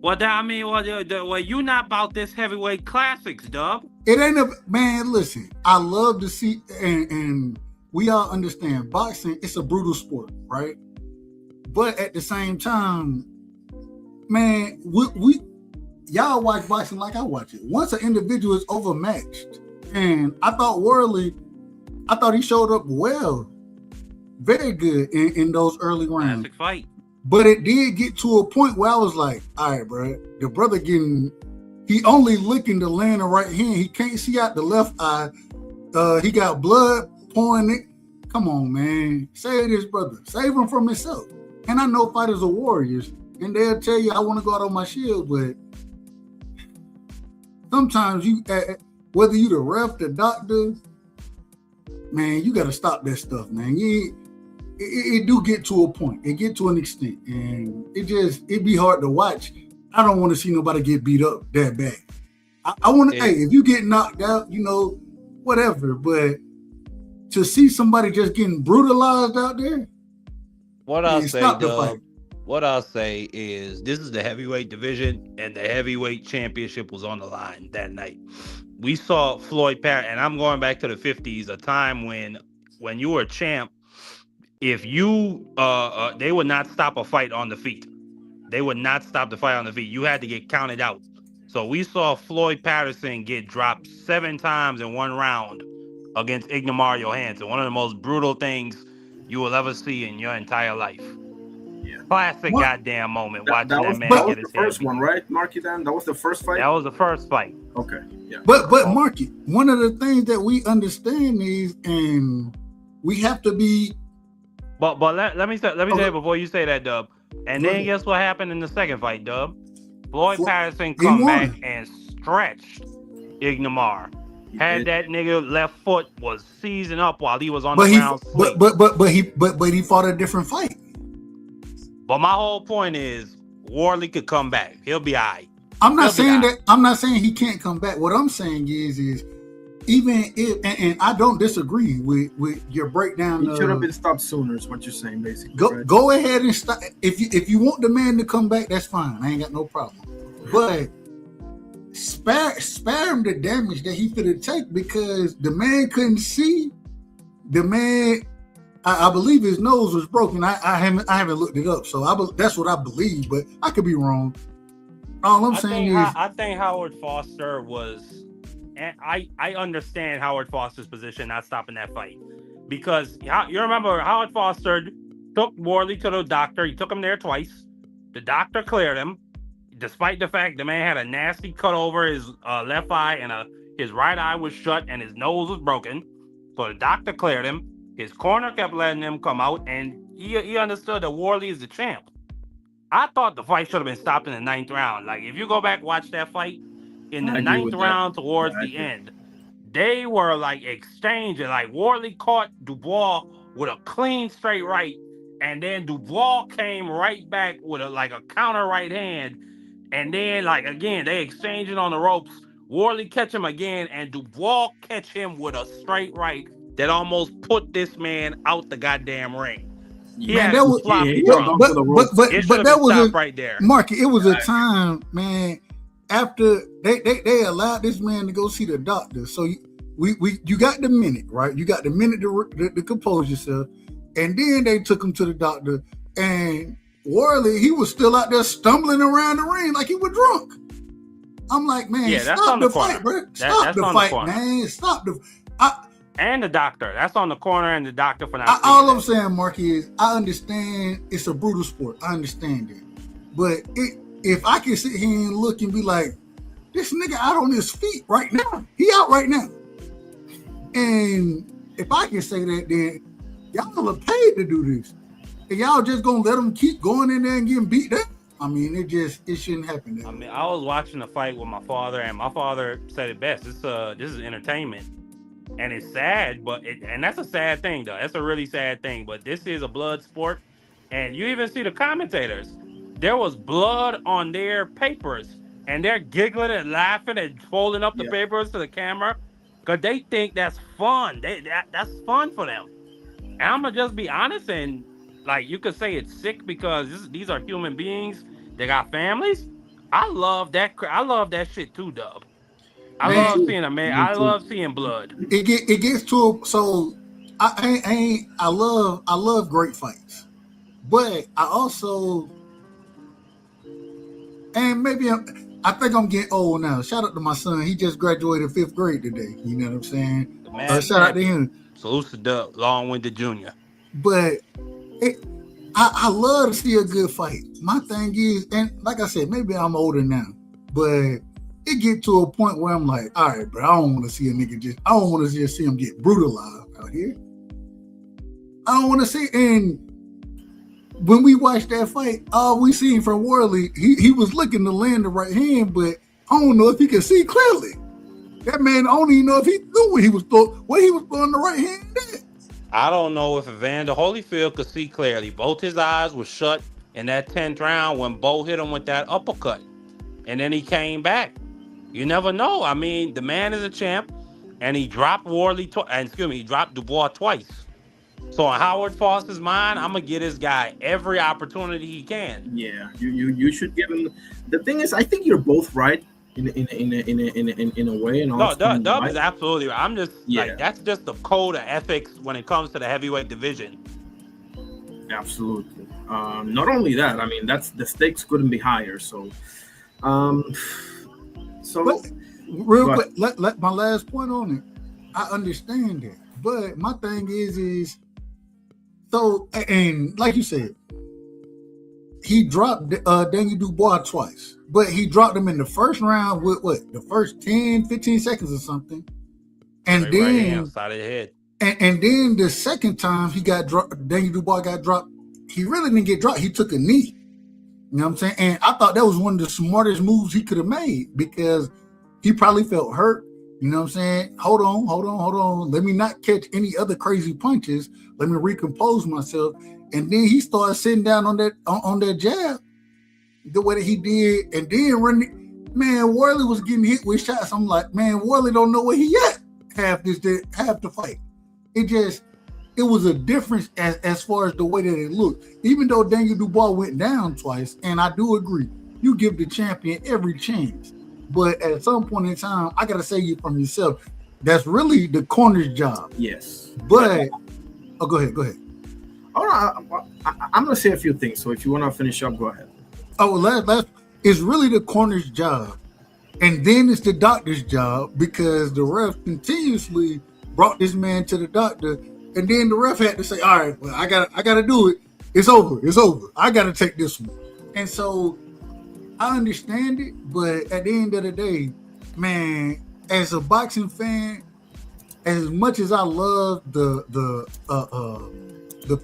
Well, you not about this heavyweight classics, Dub. It ain't man. Listen, I love to see, and we all understand boxing. It's a brutal sport, right? But at the same time, man, we y'all watch boxing like I watch it. Once an individual is overmatched, and I thought he showed up well, very good in those early rounds. Classic fight. But it did get to a point where I was like, all right, bro, the brother he only licking the land of right hand. He can't see out the left eye. He got blood pouring it. Come on, man. Save this brother. Save him from himself. And I know fighters are warriors, and they'll tell you, I want to go out on my shield, but sometimes you, whether you the ref, the doctor, man, you got to stop that stuff, man. It do get to a point. It get to an extent, and it be hard to watch. I don't want to see nobody get beat up that bad. I want to, hey, if you get knocked out, whatever. But to see somebody just getting brutalized out there, what I'll say is this is the heavyweight division, and the heavyweight championship was on the line that night. We saw Floyd Patterson, and I'm going back to the 50s, a time when you were a champ, if you they would not stop a fight on the feet. They would not stop the fight on the feet. You had to get counted out. So we saw Floyd Patterson get dropped 7 times in one round against Ignacio Hansen. One of the most brutal things you will ever see in your entire life. Yeah. Classic goddamn moment watching that man get his head beat. That was the first one, right, Marky? Then that was the first fight. That was the first fight. Okay. Yeah. But Marky, one of the things that we understand is, and we have to be. But let me say before you say that, Dub. And then guess what happened in the second fight, Dub? Floyd Patterson come back and stretched Ignacio. Had that nigga left foot was seizing up while he was on the ground. But he fought a different fight. But my whole point is Warley could come back. He'll be all right. I'm not saying he can't come back. What I'm saying is even if, and I don't disagree with your breakdown. He should have been stopped sooner, is what you're saying, basically. Go ahead and stop. If you want the man to come back, that's fine. I ain't got no problem. But spare him the damage that he could take, because the man couldn't see. The man, I believe his nose was broken. I haven't looked it up, so that's what I believe, but I could be wrong. All I'm saying is, I think Howard Foster was. And I understand Howard Foster's position not stopping that fight, because you remember Howard Foster took Warley to the doctor. He took him there twice. The doctor cleared him, despite the fact the man had a nasty cut over his left eye, and his right eye was shut and his nose was broken. So the doctor cleared him. His corner kept letting him come out, and he understood that Warley is the champ. I thought the fight should have been stopped in the 9th round. Like, if you go back watch that fight. In the 9th round towards the end, they were like exchanging. Like, Warley caught Dubois with a clean straight right, and then Dubois came right back with a counter right hand, and then again they exchanging on the ropes. Warley catch him again, and Dubois catch him with a straight right, that almost put this man out the goddamn ring. He Man, had that some was sloppy held drunk. on to the rope. It should have that been was stopped a right there. Marky. It was a time, man. After they allowed this man to go see the doctor, so you got the minute, right? You got the minute to compose yourself, and then they took him to the doctor, and Worley, he was still out there stumbling around the ring like he was drunk. I'm like, man, stop the fight, bro. Stop the fight, man. Stop the. And the doctor. That's on the corner, and the doctor for not. All I'm saying, Marky, is I understand it's a brutal sport. I understand it, but if I can sit here and look and be like, this nigga out on his feet right now, he out right now, and if I can say that, then y'all are paid to do this, and y'all just gonna let them keep going in there and getting beat down. I mean, it shouldn't happen. I mean, I was watching the fight with my father, and my father said it best. This is entertainment. And it's sad, and that's a sad thing, though. That's a really sad thing. But this is a blood sport, and you even see the commentators. There was blood on their papers, and they're giggling and laughing and folding up the papers to the camera because they think that's fun. That's fun for them. And I'm gonna just be honest, and like you could say it's sick because these are human beings. They got families. I love that. I love that shit too, Dub. I love seeing blood. It gets to so I love great fights, but I also and maybe I think I'm getting old now. Shout out to my son. He just graduated 5th grade today. You know what I'm saying? Shout out to him. Salute to Dub, long-winded junior. But I love to see a good fight. My thing is, and like I said, maybe I'm older now, but it get to a point where I'm like, all right, bro, I don't want to see a nigga I don't want to just see him get brutalized out here. I don't want to see, and when we watched that fight, all we seen from Worley, he was looking to land the right hand, but I don't know if he could see clearly. That man, I don't even know if he knew what he was throwing the right hand at. I don't know if Evander Holyfield could see clearly. Both his eyes were shut in that 10th round when Bo hit him with that uppercut, and then he came back. You never know. I mean, the man is a champ, and he dropped he dropped Dubois twice. So in Howard Foster's mind, I'm gonna get this guy every opportunity he can. Yeah, you should give him. The thing is, I think you're both right in a way. And no, Dub is absolutely right. I'm just like that's just the code of ethics when it comes to the heavyweight division. Absolutely. Not only that, I mean that's the stakes couldn't be higher. So. But real quick, let my last point on it. I understand that, but my thing is so, and like you said, he dropped Daniel Dubois twice, but he dropped him in the first round with the first 10, 15 seconds or something, and right then side of the head, and then the second time he got dropped, Daniel Dubois got dropped. He really didn't get dropped. He took a knee. You know what I'm saying? And I thought that was one of the smartest moves he could have made because he probably felt hurt. You know what I'm saying? Hold on. Let me not catch any other crazy punches. Let me recompose myself. And then he started sitting down on that jab the way that he did. And then man, Worley was getting hit with shots. I'm like, man, Worley don't know where he at half the fight. It was a difference as far as the way that it looked. Even though Daniel Dubois went down twice, and I do agree, you give the champion every chance. But at some point in time, I got to say you from yourself, that's really the corner's job. Yes. But, go ahead. All right, I'm going to say a few things. So if you want to finish up, go ahead. It's really the corner's job. And then it's the doctor's job because the ref continuously brought this man to the doctor. And then the ref had to say, all right, well, I gotta do it. It's over. I gotta take this one. And so I understand it, but at the end of the day, man, as a boxing fan, as much as I love the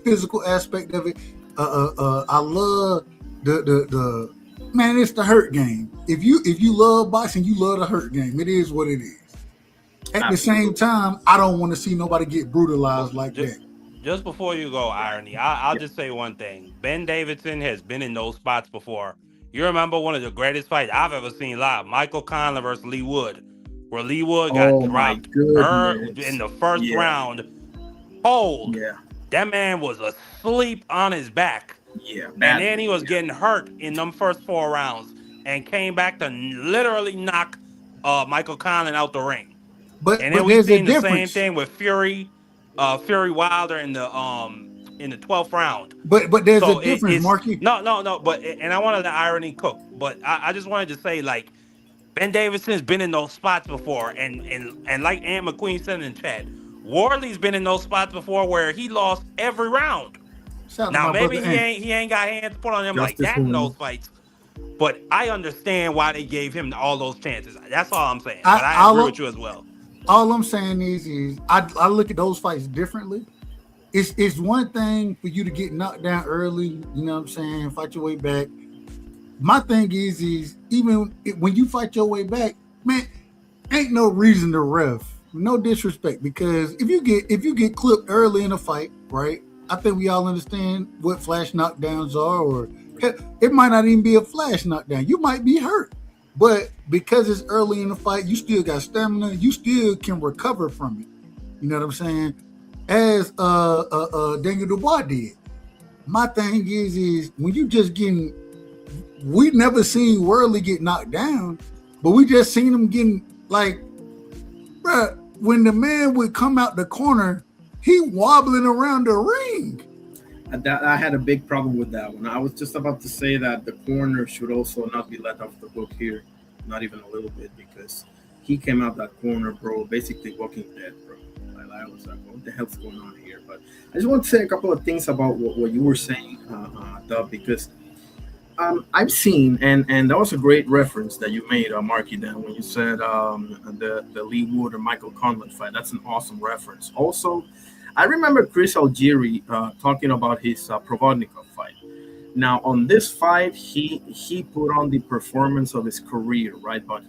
physical aspect of it, I love the man, it's the hurt game. If you love boxing, you love the hurt game. It is what it is. At the same time, I don't want to see nobody get brutalized like that. Just before you go, Irony, I'll just say one thing. Ben Davidson has been in those spots before. You remember one of the greatest fights I've ever seen live, Michael Conlon versus Lee Wood, where Lee Wood got dropped in the first round cold. Yeah. That man was asleep on his back. Yeah. And then he was getting hurt in them first 4 rounds and came back to literally knock Michael Conlan out the ring. But And then we there's a seen the same difference. thing with Fury Wilder in the 12th round. But there's So a difference, it's Marky. no. But and I wanted the irony cook, but I just wanted to say, like, Ben Davidson's been in those spots before, and like Aunt McQueen said in chat, Warley's been in those spots before where he lost every round. Shout out Now to my maybe brother he ain't got hands put on him like Justice that in Warley. those fights, but I understand why they gave him all those chances. That's all I'm saying. But I agree with you as well. All I'm saying is I look at those fights differently. It's one thing for you to get knocked down early, you know what I'm saying, fight your way back. My thing is even when you fight your way back, man, ain't no reason to ref. No disrespect, because if you get clipped early in a fight, right? I think we all understand what flash knockdowns are, or it might not even be a flash knockdown. You might be hurt, but because it's early in the fight, you still got stamina. You still can recover from it. You know what I'm saying? As Daniel Dubois did. My thing is when you just getting, we never seen Worley get knocked down, but we just seen him getting, like, bruh, when the man would come out the corner, he wobbling around the ring. I had a big problem with that one. I was just about to say that the corner should also not be let off the hook here, not even a little bit, because he came out that corner, bro, basically walking dead, bro. I was like, what the hell's going on here? But I just want to say a couple of things about what you were saying, Dub, because I've seen, and that was a great reference that you made, Marky, then when you said the Lee Wood and Michael Conlan fight. That's an awesome reference. Also, I remember Chris Algieri talking about his Provodnikov fight. Now, on this fight, he put on the performance of his career, right? But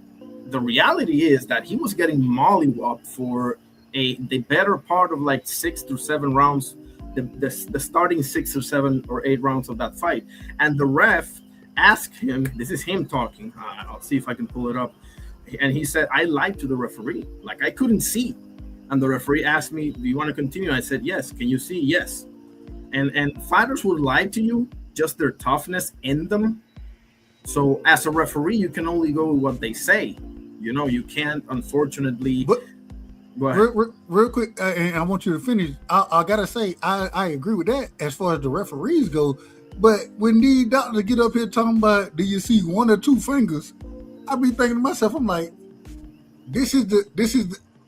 the reality is that he was getting mollywopped for the better part of like 6 to 7 rounds, the starting 6 or 7 or 8 rounds of that fight. And the ref asked him, this is him talking, I'll see if I can pull it up. And he said, I lied to the referee. Like, I couldn't see. And the referee asked me, do you want to continue? I said, yes. Can you see? Yes. And fighters will lie to you, just their toughness in them. So as a referee, you can only go with what they say. You know, you can't, unfortunately. But real quick, and I want you to finish. I gotta say, I agree with that as far as the referees go. But when these doctors get up here talking about, do you see 1 or 2 fingers? I be thinking to myself, I'm like, this is the.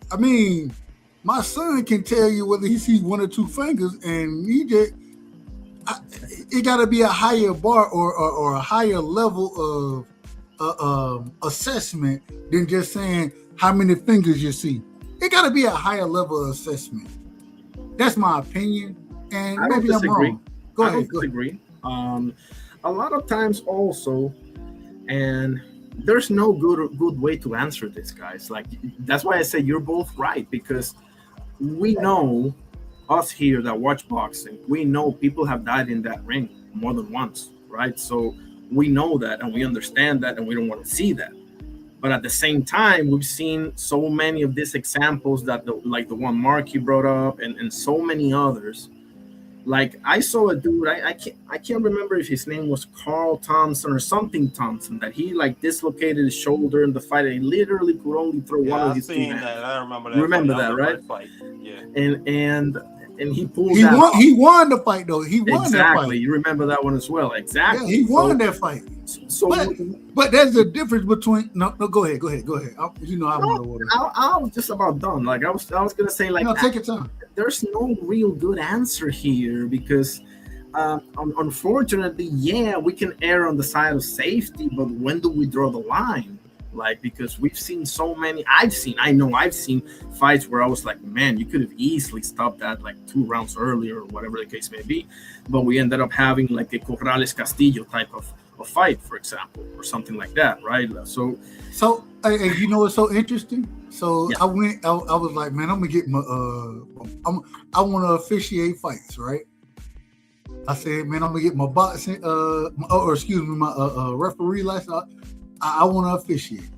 I mean, my son can tell you whether he sees 1 or 2 fingers, and it got to be a higher bar or a higher level of assessment than just saying how many fingers you see. It got to be a higher level of assessment. That's my opinion, and I maybe I'm wrong. Go ahead. I don't disagree. A lot of times also, and there's no good way to answer this, guys. Like, that's why I say you're both right, because we know, us here that watch boxing, we know people have died in that ring more than once, right? So we know that, and we understand that, and we don't want to see that. But at the same time, we've seen so many of these examples that, like the one Marky brought up, and so many others. Like, I saw a dude, I can't remember if his name was Carl Thompson or something Thompson, that he like dislocated his shoulder in the fight, and he literally could only throw one of his 2 hands. I remember that. You remember fight. that, right? Fight. Yeah. And he pulled He that won. off. He won the fight, though. He won Exactly. that fight. You remember that one as well. Exactly. Yeah, he won that fight. So, but there's a difference between. No, go ahead. I'm on the water. I was just about done. Like, I was gonna say, like, no, take your time. There's no real good answer here, because unfortunately, yeah, we can err on the side of safety, but when do we draw the line? Like, because we've seen so many. I've seen fights where I was like, man, you could have easily stopped that like 2 rounds earlier, or whatever the case may be, but we ended up having like a Corrales Castillo type of fight, for example, or something like that, right? So you know what's so interesting? So yeah. I was like, man, I'm gonna get my I want to officiate fights, right? I said, man, I'm gonna get my boxing my referee license. I want to officiate.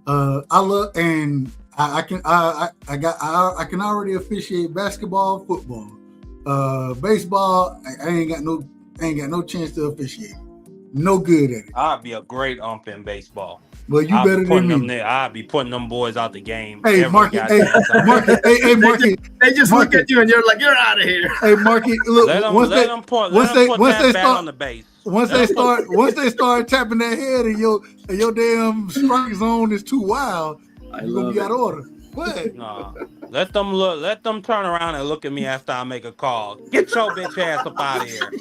I love, and I can already officiate basketball, football, baseball. I ain't got no chance to officiate. No good at it. I'd be a great ump in baseball. Well, you better than me. I'd be putting them boys out the game. Hey, Marky. Hey, Marky. Hey, Marky. They just look at you and you're like, you're out of here. Hey, Marky. Look, let them put that bat on the base. Once they start tapping their head and your damn strike zone is too wild, you're gonna be out of order. What? Nah. Let them turn around and look at me after I make a call. Get your bitch ass up out of here.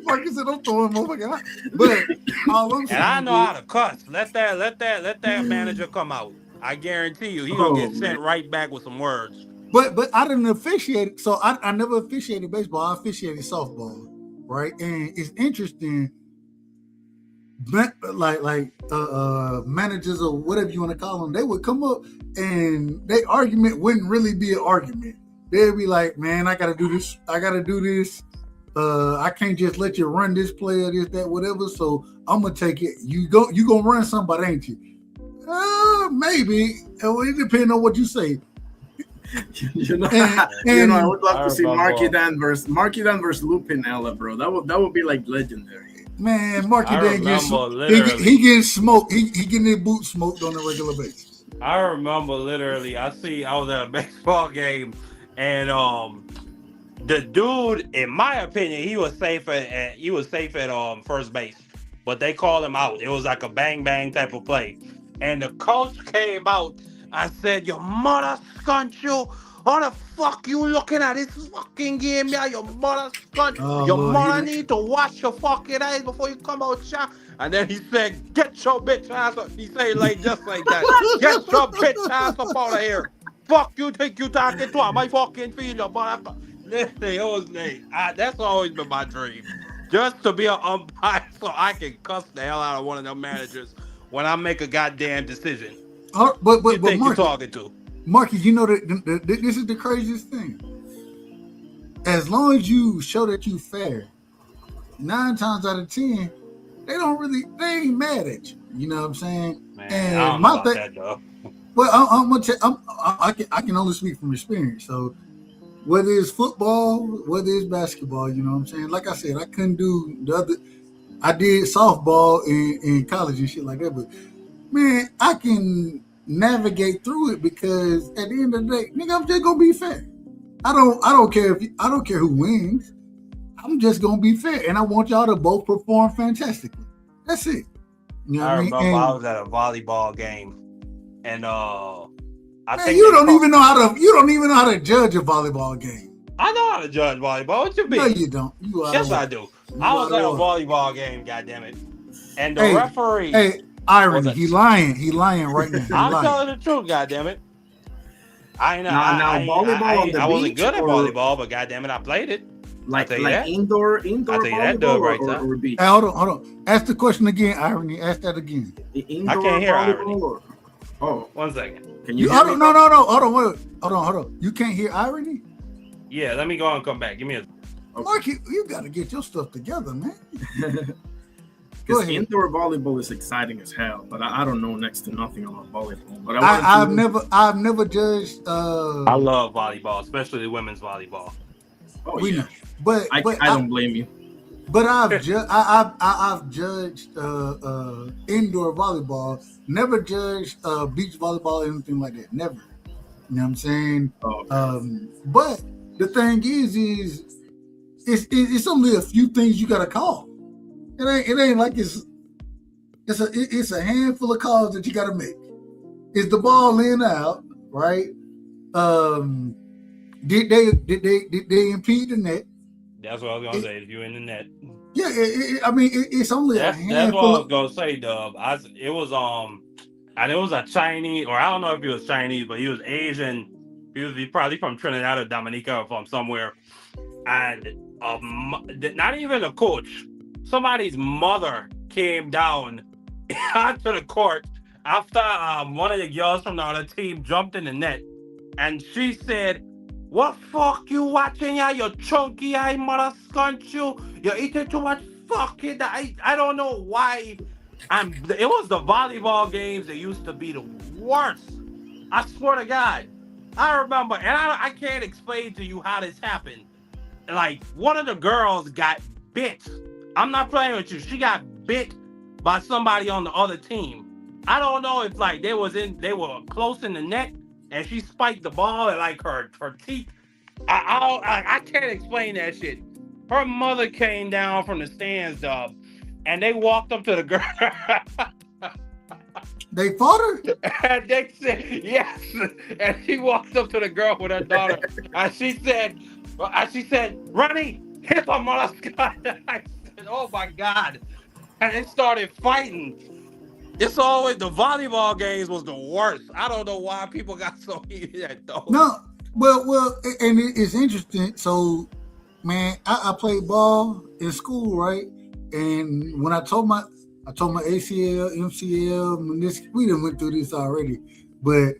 Marky said, "I'm throwing motherfucker out." But all I'm saying, and I know how to cuss. Let that manager come out. I guarantee you, he gonna get sent right back with some words. But I didn't officiate. So I never officiated baseball. I officiated softball, right? And it's interesting. Like managers or whatever you want to call them, they would come up and their argument wouldn't really be an argument. They'd be like, "Man, I gotta do this. I can't just let you run this play or this, that, whatever. So I'm gonna take it. You gonna run somebody, ain't you? Maybe. It depends on what you say." I would love to see Marky Dan versus Lupinella, bro. That would be like legendary. Man, Marky Dan he getting smoked. He getting his boots smoked on a regular basis. I remember literally. I was at a baseball game, and the dude, in my opinion, he was safe at first base, but they called him out. It was like a bang bang type of play, and the coach came out. I said, "Your mother scunt you. How the fuck you looking at this fucking game, yeah? Your mother scunt. Your mother need to wash your fucking eyes before you come out, shot." And then he said, "Get your bitch ass up." He said like just like that. "Get your bitch ass up out of here. Fuck you think you talking to? I might fucking feel your mother." That's always been my dream. Just to be an umpire so I can cuss the hell out of one of them managers when I make a goddamn decision. But Marky, you're talking to? Marky, you know that this is the craziest thing. As long as you show that you fair, 9 times out of 10, they ain't mad at you. You know what I'm saying? Man, and I don't know about that though. Well, I'm gonna tell. I can only speak from experience. So whether it's football, whether it's basketball, you know what I'm saying. Like I said, I couldn't do the other. I did softball in college and shit like that, but man, I can navigate through it because at the end of the day, nigga, I'm just gonna be fair. I don't care who wins. I'm just gonna be fair, and I want y'all to both perform fantastically. That's it. You know I what remember I was at a volleyball game, and I think you don't even know how to judge a volleyball game. I know how to judge volleyball. What you mean? No, you don't. Yes, I do. I was at a volleyball game. Goddamn it! And the referee. Hey, irony. He lying. He lying right now. I'm telling the truth. Goddamn it! Volleyball. I wasn't good at volleyball, but goddamn it, I played it. Like indoor I tell you that dub right there. Or beach. Hey, hold on. Ask the question again, irony. Ask that again. I can't hear irony. Oh, 1 second. Can you? No. Hold on. You can't hear irony? Yeah, let me go and come back. Give me a. Okay. Marky, you got to get your stuff together, man. Because indoor volleyball is exciting as hell, but I don't know next to nothing about volleyball. But I've never judged. I love volleyball, especially women's volleyball. Oh, yeah. But I don't blame you. But I've judged indoor volleyball. Never judged beach volleyball or anything like that. Never. You know what I'm saying? Oh, but the thing is it's only a few things you gotta call. It ain't like it's a handful of calls that you gotta make. Is the ball in or out, right? Did they impede the net? That's what I was gonna say. If you're in the net, yeah. It's only a handful. That's what I was gonna say, Dub. It was a Chinese, or I don't know if he was Chinese, but he was Asian. He was probably from Trinidad or Dominica or from somewhere, and not even a coach. Somebody's mother came down onto the court after one of the girls from the other team jumped in the net, and she said, "What fuck you watching ya, you chunky eye mother scunt you? You eating too much fucking." I don't know why. It was the volleyball games that used to be the worst. I swear to God, I remember, and I can't explain to you how this happened. Like, one of the girls got bit. I'm not playing with you. She got bit by somebody on the other team. I don't know if like they were close in the neck, and she spiked the ball and like her teeth. I can't explain that shit. Her mother came down from the stands, dog, and they walked up to the girl. They fought her? And they said, yes. And she walked up to the girl with her daughter. And she said, Ronnie, hit my mother's gun. I said, oh my God. And they started fighting. It's always the volleyball games was the worst. I don't know why people got so heated at those. No, well, and it's interesting. So, man, I played ball in school, right? And when I told my ACL, MCL, meniscus, we done went through this already. But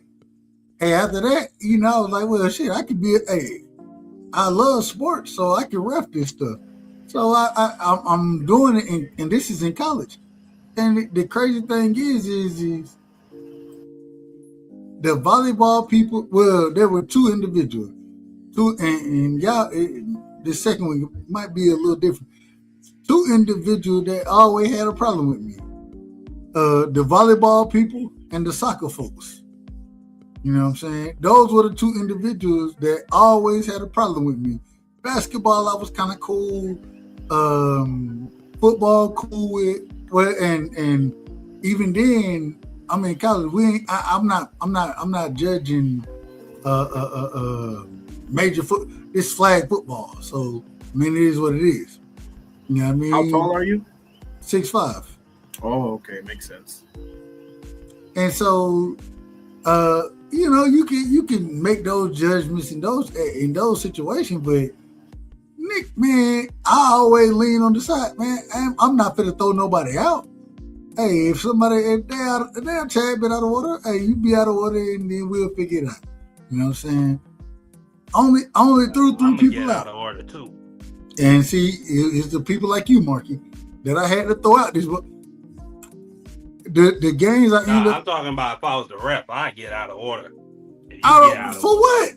hey, after that, I was like, well, shit, I could be I love sports, so I can ref this stuff. So I'm doing it, and this is in college. And the crazy thing is the volleyball people. Well, there were two individuals, and y'all. The second one might be a little different. Two individuals that always had a problem with me. The volleyball people and the soccer folks. You know what I'm saying? Those were the two individuals that always had a problem with me. Basketball, I was kind of cool. Football, cool with. Well, and even then, I'm in college. I'm not judging major foot. It's flag football, so I mean it is what it is. You know what I mean? How tall are you? 6'5". Oh, okay, makes sense. And so, you can make those judgments in those situations, but Nick, man, I always lean on the side, man. I'm not finna throw nobody out. Hey, if they're a tad bit out of order, hey, you be out of order, and then we'll figure it out. You know what I'm saying? Only threw people out of order too. And see, it's the people like you, Marky, that I had to throw out this. The games I ended up. I'm talking about if I was the ref, I'd get out of order. For what?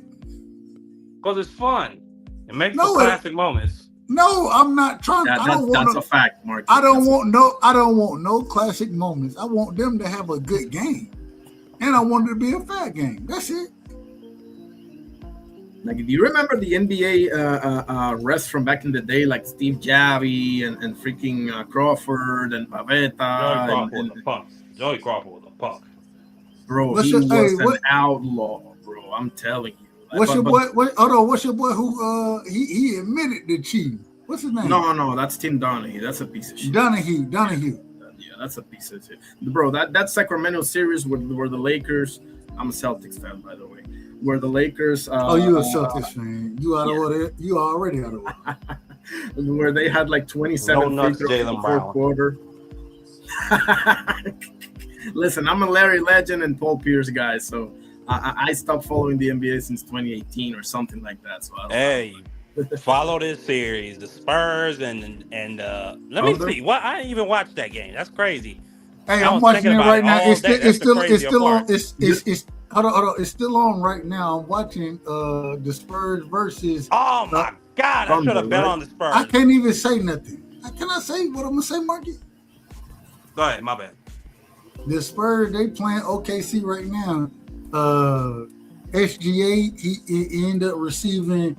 Because it's fun. It makes for classic moments. No, I'm not trying. That's a fact, Mark. I don't want no classic moments. I want them to have a good game, and I want it to be a fair game. That's it. Like, do you remember the NBA refs from back in the day, like Steve Javi and freaking Crawford and Pavetta? Joey Crawford was a punk. Bro, he was an outlaw, bro. I'm telling you. What's your boy who he admitted to cheating? What's his name? No, that's Tim Donaghy. That's a piece of shit. Donaghy. Yeah, that's a piece of shit. Bro, that Sacramento series where the Lakers, I'm a Celtics fan, by the way, where the Lakers... you a Celtics fan. You out of order. You already out of order. Where they had like 27 free throws in the fourth quarter. Listen, I'm a Larry Legend and Paul Pierce guy, so I stopped following the NBA since 2018 or something like that. So follow this series, the Spurs and let me see. What I didn't even watch that game. That's crazy. Hey, I'm watching it right now. It's still on. Hold on. It's still on right now. I'm watching the Spurs versus. Oh my God! I should have bet on the Spurs. I can't even say nothing. Can I say what I'm gonna say, Marky? Go ahead. My bad. The Spurs, they playing OKC right now. SGA, he ended up receiving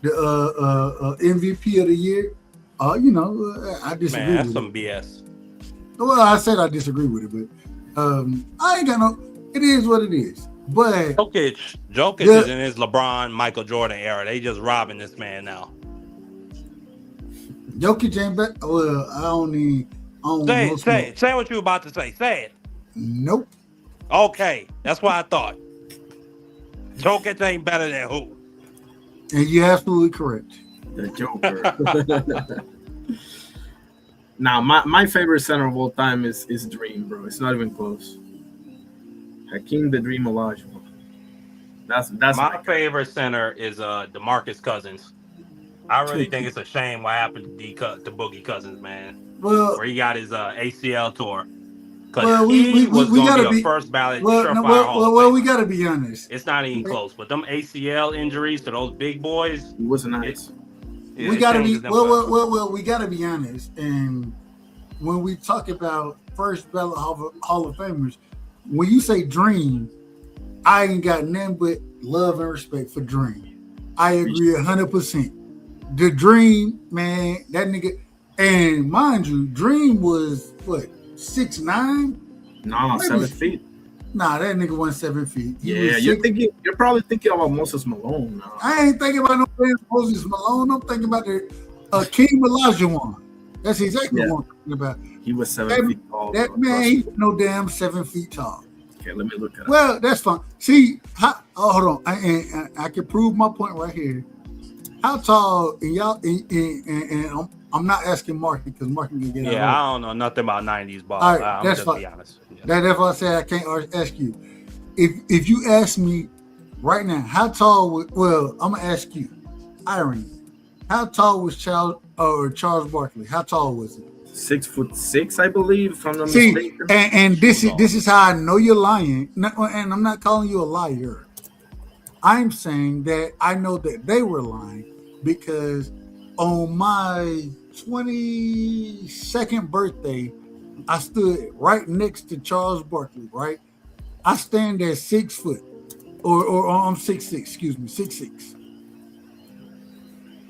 the MVP of the year. I disagree. Man, that's with some it. BS. Well, I said I disagree with it, but I ain't got no. It is what it is. But Jokic is in his LeBron, Michael Jordan era. They just robbing this man now. Jokic ain't back. Well, I don't say what you about to say. Say it. Nope. Okay, that's what I thought. Jokic ain't better than who? And you're absolutely correct. The Joker. Now, my favorite center of all time is Dream, bro. It's not even close. Hakeem the Dream Olajuwon. That's my favorite center is DeMarcus Cousins. I really think it's a shame what happened to Boogie Cousins, man. Well, where he got his ACL tore. because Well, he was we going to gotta be a be. first ballot Well, no, surefire Hall of we Famer. gotta be honest. It's not even close. But them ACL injuries to those big boys, He was it nice. yeah, We it gotta changes be them forever. we gotta be honest. And when we talk about first ballot Hall of Famers, when you say Dream, I ain't got nothing but love and respect for Dream. I agree 100%. The Dream, man, that nigga, and mind you, Dream was what 6'9"? Nah, 7 feet. Nah, that nigga wasn't 7 feet. Yeah, you're probably thinking about Moses Malone now. I ain't thinking about no damn Moses Malone. I'm thinking about the Akeem Olajuwon. That's exactly what I'm thinking about. He was 7 feet tall. That man, he was no damn 7 feet tall. Okay, let me look at it. Well, that's fine. See, hold on. I can prove my point right here. How tall and y'all? And I'm not asking Marky because Marky can get out. Yeah, I don't know nothing about 90s ball. All right, I'm that's just fine. be honest. Yeah. That's why I said I can't ask you. If you ask me right now, how tall? Well, I'm gonna ask you, Irony. How tall was Charles Barkley? How tall was he? 6'6", I believe, if I'm not See, mistaken. and this is how I know you're lying. And I'm not calling you a liar. I'm saying that I know that they were lying because on my 22nd birthday, I stood right next to Charles Barkley. Right, I stand at 6 foot, or I'm 6'6". Excuse me, 6'6".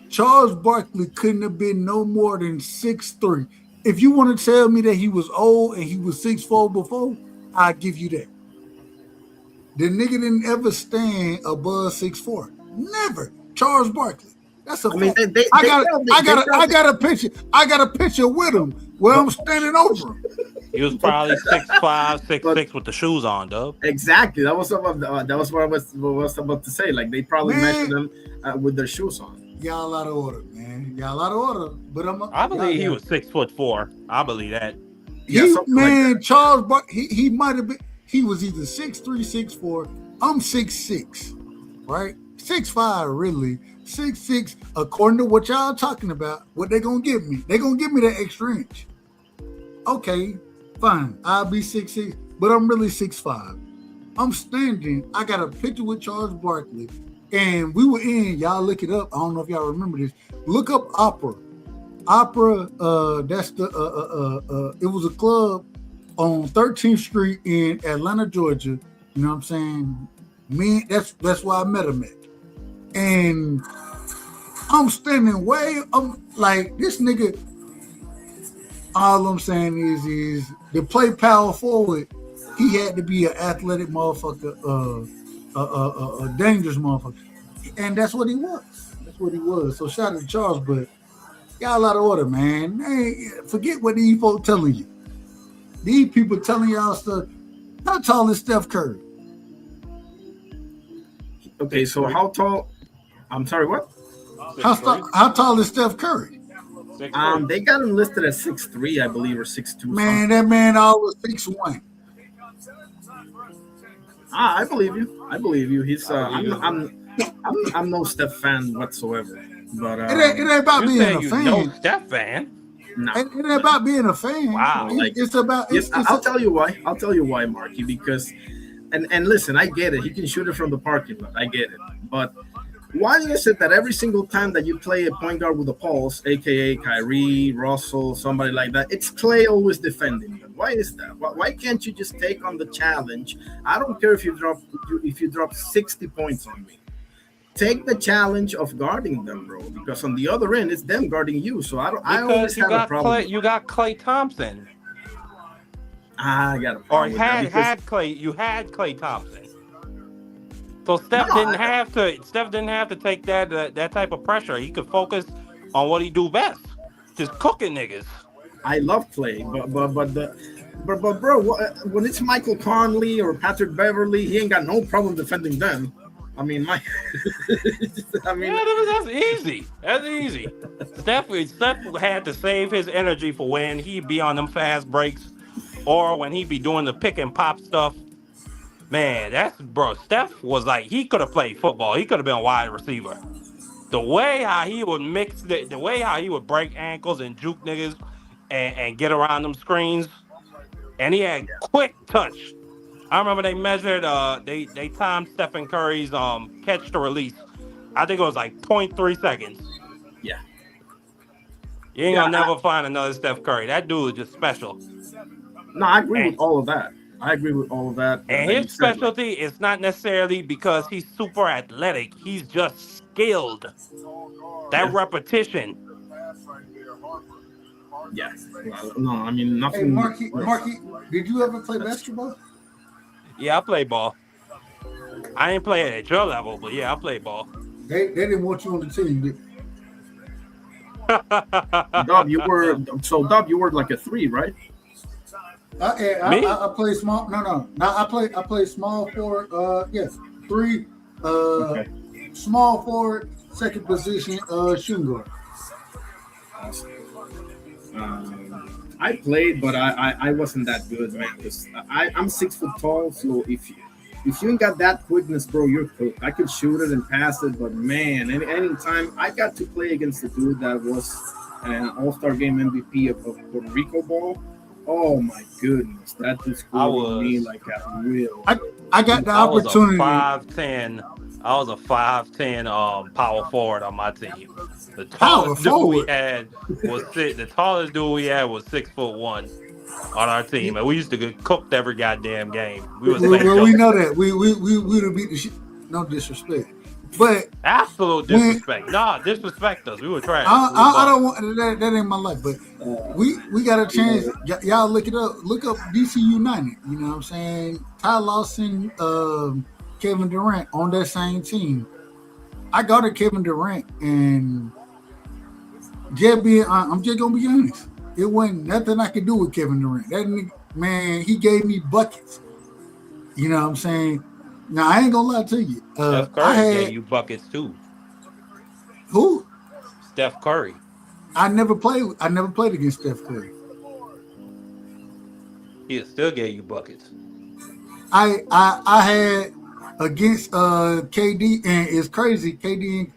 Charles Barkley couldn't have been no more than 6'3". If you want to tell me that he was old and he was 6'4" before, I'll give you that. The nigga didn't ever stand above 6'4". Never. Charles Barkley. That's a fact. I got a picture. I got a picture with him where I'm standing over him. He was probably 6'5", 6'6" with the shoes on, dub. Exactly. That was what I was about to say. Like they probably measured them with their shoes on. Y'all out of order, man. Y'all out of order. But I believe he was 6'4". I believe that. Charles Barkley, he might have been. He was either 6'3", 6'4". I'm 6'6", right? 6'5", really. 6'6", according to what y'all talking about, what they gonna give me? They gonna give me that extra inch. Okay, fine. I'll be 6'6", but I'm really 6'5". I'm standing. I got a picture with Charles Barkley, and we were in. Y'all look it up. I don't know if y'all remember this. Look up Opera. Opera. That's the. It was a club on 13th Street in Atlanta, Georgia. You know what I'm saying? That's where I met him at. And I'm standing I'm like, this nigga, all I'm saying is to play power forward, he had to be an athletic motherfucker, a dangerous motherfucker. And that's what he was. That's what he was. So shout out to Charles, but y'all out of order, man. Hey, forget what these folks telling you. These people telling y'all stuff. How tall is Steph Curry? Okay, so how tall? I'm sorry, what? How tall is Steph Curry? They got him listed at 6'3", I believe, or 6'2". Man, that man always 6'1". I believe you. I believe you. He's I'm no Steph fan whatsoever. But it ain't about being a fan. No Steph fan. No. It ain't about being a fan. Wow. It's about. I'll tell you why. I'll tell you why, Marky. Because, and listen, I get it. He can shoot it from the parking lot. I get it. But why is it that every single time that you play a point guard with a pulse, aka Kyrie, Russell, somebody like that, it's Clay always defending them? Why is that? Why can't you just take on the challenge? I don't care if you drop 60 points on me. Take the challenge of guarding them, bro. Because on the other end, it's them guarding you. So I always have a problem. You got Clay Thompson. I got a problem. Or you had Clay Thompson. So Steph didn't have to take that type of pressure. He could focus on what he do best, just cooking niggas. I love Clay, but bro, when it's Michael Conley or Patrick Beverly, he ain't got no problem defending them. I mean, that's easy. That's easy. Steph had to save his energy for when he'd be on them fast breaks, or when he'd be doing the pick and pop stuff. Man, Steph was like, he could have played football. He could have been a wide receiver. The way how he would mix, the way how he would break ankles and juke niggas and get around them screens, and he had quick touch. I remember they measured they timed Stephen Curry's catch to release. I think it was like 0.3 seconds. Yeah. You ain't gonna never find another Steph Curry. That dude is just special. No, I agree And, with all of that. I agree with all of that. and That his you said. Like, specialty is not necessarily because he's super athletic. He's just skilled. That repetition. Yeah. No, I mean nothing. Hey, Marky, did you ever play basketball? Yeah, I play ball. I ain't play at your level, but yeah, I play ball. They didn't want you on the team, did Dub, you were like a 3, right? I play small. No. I play small forward. 3. Okay. Small forward, second position. Shooting guard. I played, but I wasn't that good, man. Because I'm 6 foot tall, so if you ain't got that quickness, bro, you're cooked. I could shoot it and pass it, but man, anytime I got to play against a dude that was an All-Star Game MVP of Puerto Rico ball. Oh my goodness, that dude scored me like a real. I got the opportunity. I was a 5'10" power forward on my team. The tallest dude we had was 6'1" on our team, and we used to get cooked every goddamn game. We know that we would have beat the shit. No disrespect, but absolute disrespect. Disrespect us. We were trash. I don't want that ain't my life. But we got a chance. Y'all look it up. Look up DC United. You know what I'm saying? Ty Lawson, Kevin Durant on that same team. I got Kevin Durant, and I'm just gonna be honest. It wasn't nothing I could do with Kevin Durant. That nigga, man, he gave me buckets. You know what I'm saying? Now I ain't gonna lie to you. Steph Curry gave you buckets too. Who? Steph Curry. I never played against Steph Curry. He still gave you buckets. I had against KD, and it's crazy. KD and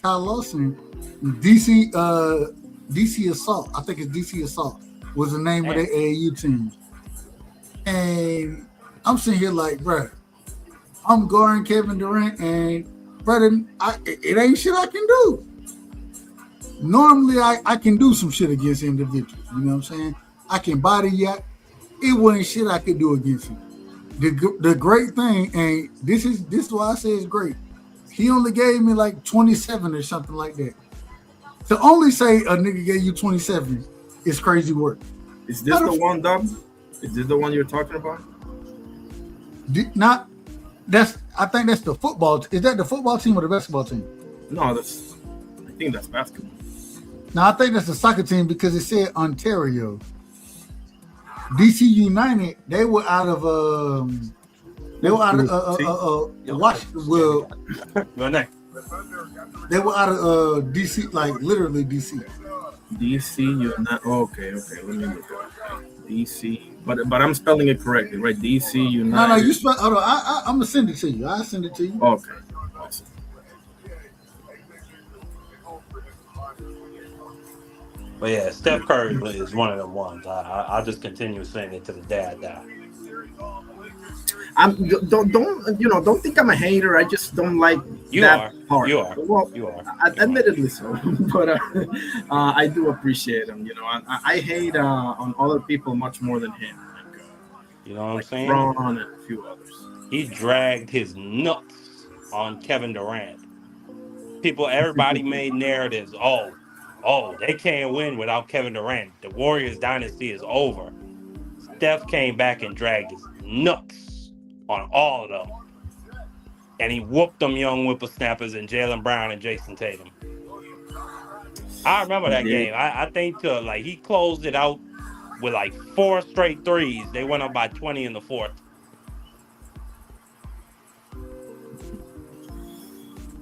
Ty Lawson, DC Assault. I think it's DC Assault was the name of the AAU team. And I'm sitting here like, bro, I'm guarding Kevin Durant, and brother, it ain't shit I can do. Normally, I can do some shit against individuals. You know what I'm saying? I can body yak. It wasn't shit I could do against him. The great thing, and this is why I say it's great. He only gave me like 27 or something like that. To only say a nigga gave you 27 is crazy work. Is this the one, Dub? Is this the one you're talking about? I think that's the football. Is that the football team or the basketball team? No, I think that's basketball. No, I think that's the soccer team because it said Ontario. DC United, they were out of Washington. Well, they were out of DC, like literally DC. DC United. Okay. Let me look at it. DC, but I'm spelling it correctly, right? DC United. No, you spell. Hold on, I'm gonna send it to you. I'll send it to you. Okay. But yeah, Steph Curry is one of them ones. I'll just continue saying it to the day I die. Don't think I'm a hater. I just don't like part. You are. Well, you are. Admittedly so, but I do appreciate him. You know, I hate on other people much more than him. You know what I'm saying? Ron and a few others. He dragged his nuts on Kevin Durant. Everybody made narratives. Oh, they can't win without Kevin Durant. The Warriors dynasty is over. Steph came back and dragged his nuts on all of them. And he whooped them young whippersnappers and Jaylen Brown and Jason Tatum. I remember that game. I think he closed it out with like 4 straight threes. They went up by 20 in the fourth.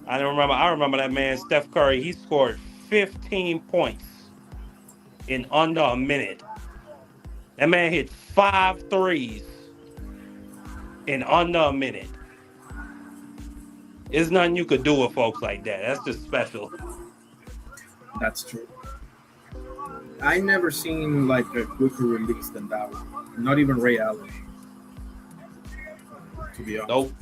I remember that man, Steph Curry. He scored 15 points in under a minute. That man hit 5 threes in under a minute. There's nothing you could do with folks like that. That's just special. That's true. I never seen like a quicker release than that one. Not even Ray Allen, to be honest. Nope.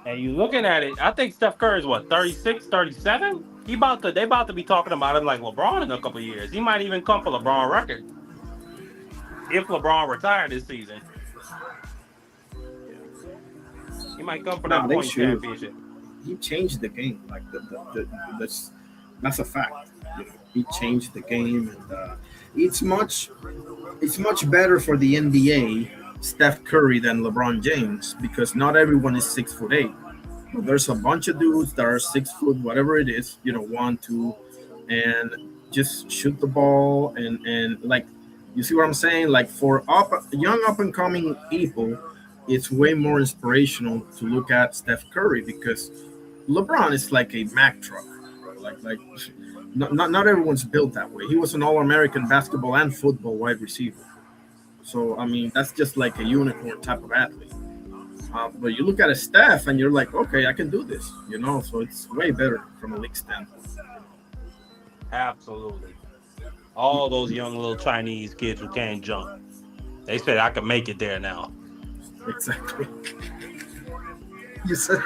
And you looking at it, I think Steph Curry is what, 36, 37? They about to be talking about him like LeBron in a couple of years. He might even come for LeBron record if LeBron retired this season. He might come for that point championship. He changed the game. Like that's a fact. You know, he changed the game, and it's much better for the NBA Steph Curry than LeBron James because not everyone is 6'8". But there's a bunch of dudes that are 6 foot, whatever it is, 1, 2, and just shoot the ball and like, you see what I'm saying? Like for young up and coming people, it's way more inspirational to look at Steph Curry because LeBron is like a Mack truck, bro. Like not everyone's built that way. He was an All-American basketball and football wide receiver. So, I mean, that's just like a unicorn type of athlete. But you look at a Steph and you're like, okay, I can do this, so it's way better from a league standpoint. Absolutely. All those young little Chinese kids who can't jump. They said I can make it there now. Exactly. You said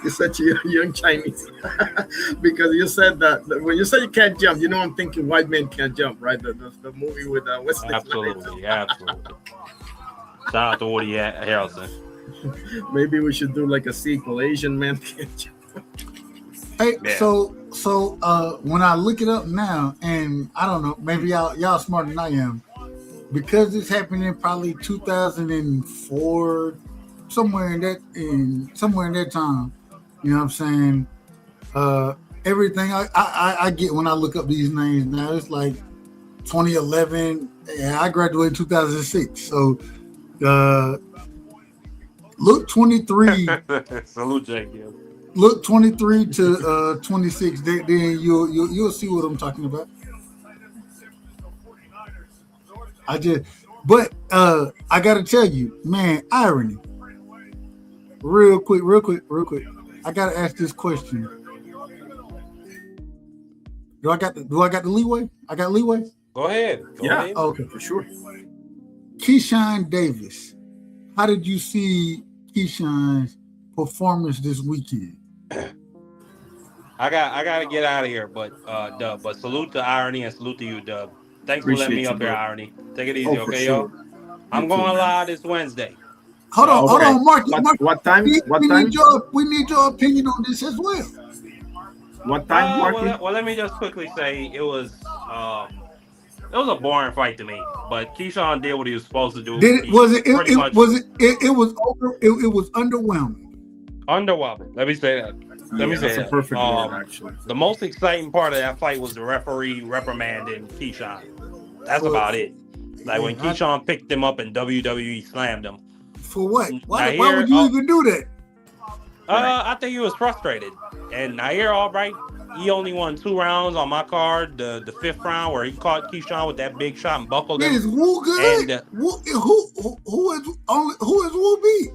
you're such a young Chinese because you said that when you say you can't jump, I'm thinking white men can't jump, right? The movie with Wesley. Absolutely. Shout out to Woody Harrelson. Maybe we should do like a sequel, Asian Men Can't Jump. Hey, yeah. So when I look it up now, and I don't know, maybe y'all smarter than I am, because this happened in probably 2004, somewhere in that time. You know what I'm saying? Everything I get when I look up these names now, it's like 2011. Yeah, I graduated in 2006. So look 23. Salute, Jake. Yeah. Look 23 to 26. Then you'll see what I'm talking about. I gotta tell you, man, irony. Real quick. I gotta ask this question. Do I got the leeway? I got leeway? Go ahead. Go ahead. Okay, for sure. Keyshawn Davis. How did you see Keyshawn's performance this weekend? I gotta get out of here, but Dub. But salute to Irony and salute to you, Dub. Thanks for letting me up here, Irony. Take it easy, okay, yo? I'm going live this Wednesday. Hold on, Mark. What time? We need your opinion on this as well. What time, Mark? Well, let me just quickly say it was a boring fight to me, but Keyshawn did what he was supposed to do. It was underwhelming. Underwhelming. Let me say that. That's a perfect word, actually. The most exciting part of that fight was the referee reprimanding Keyshawn. That's about it. Like when Keyshawn picked him up and WWE slammed him. For what? Why would you even do that? I think he was frustrated. And Nair Albright, he only won 2 rounds on my card. The 5th round where he caught Keyshawn with that big shot and buckled him. Is Wu good? And, who is Wu beat?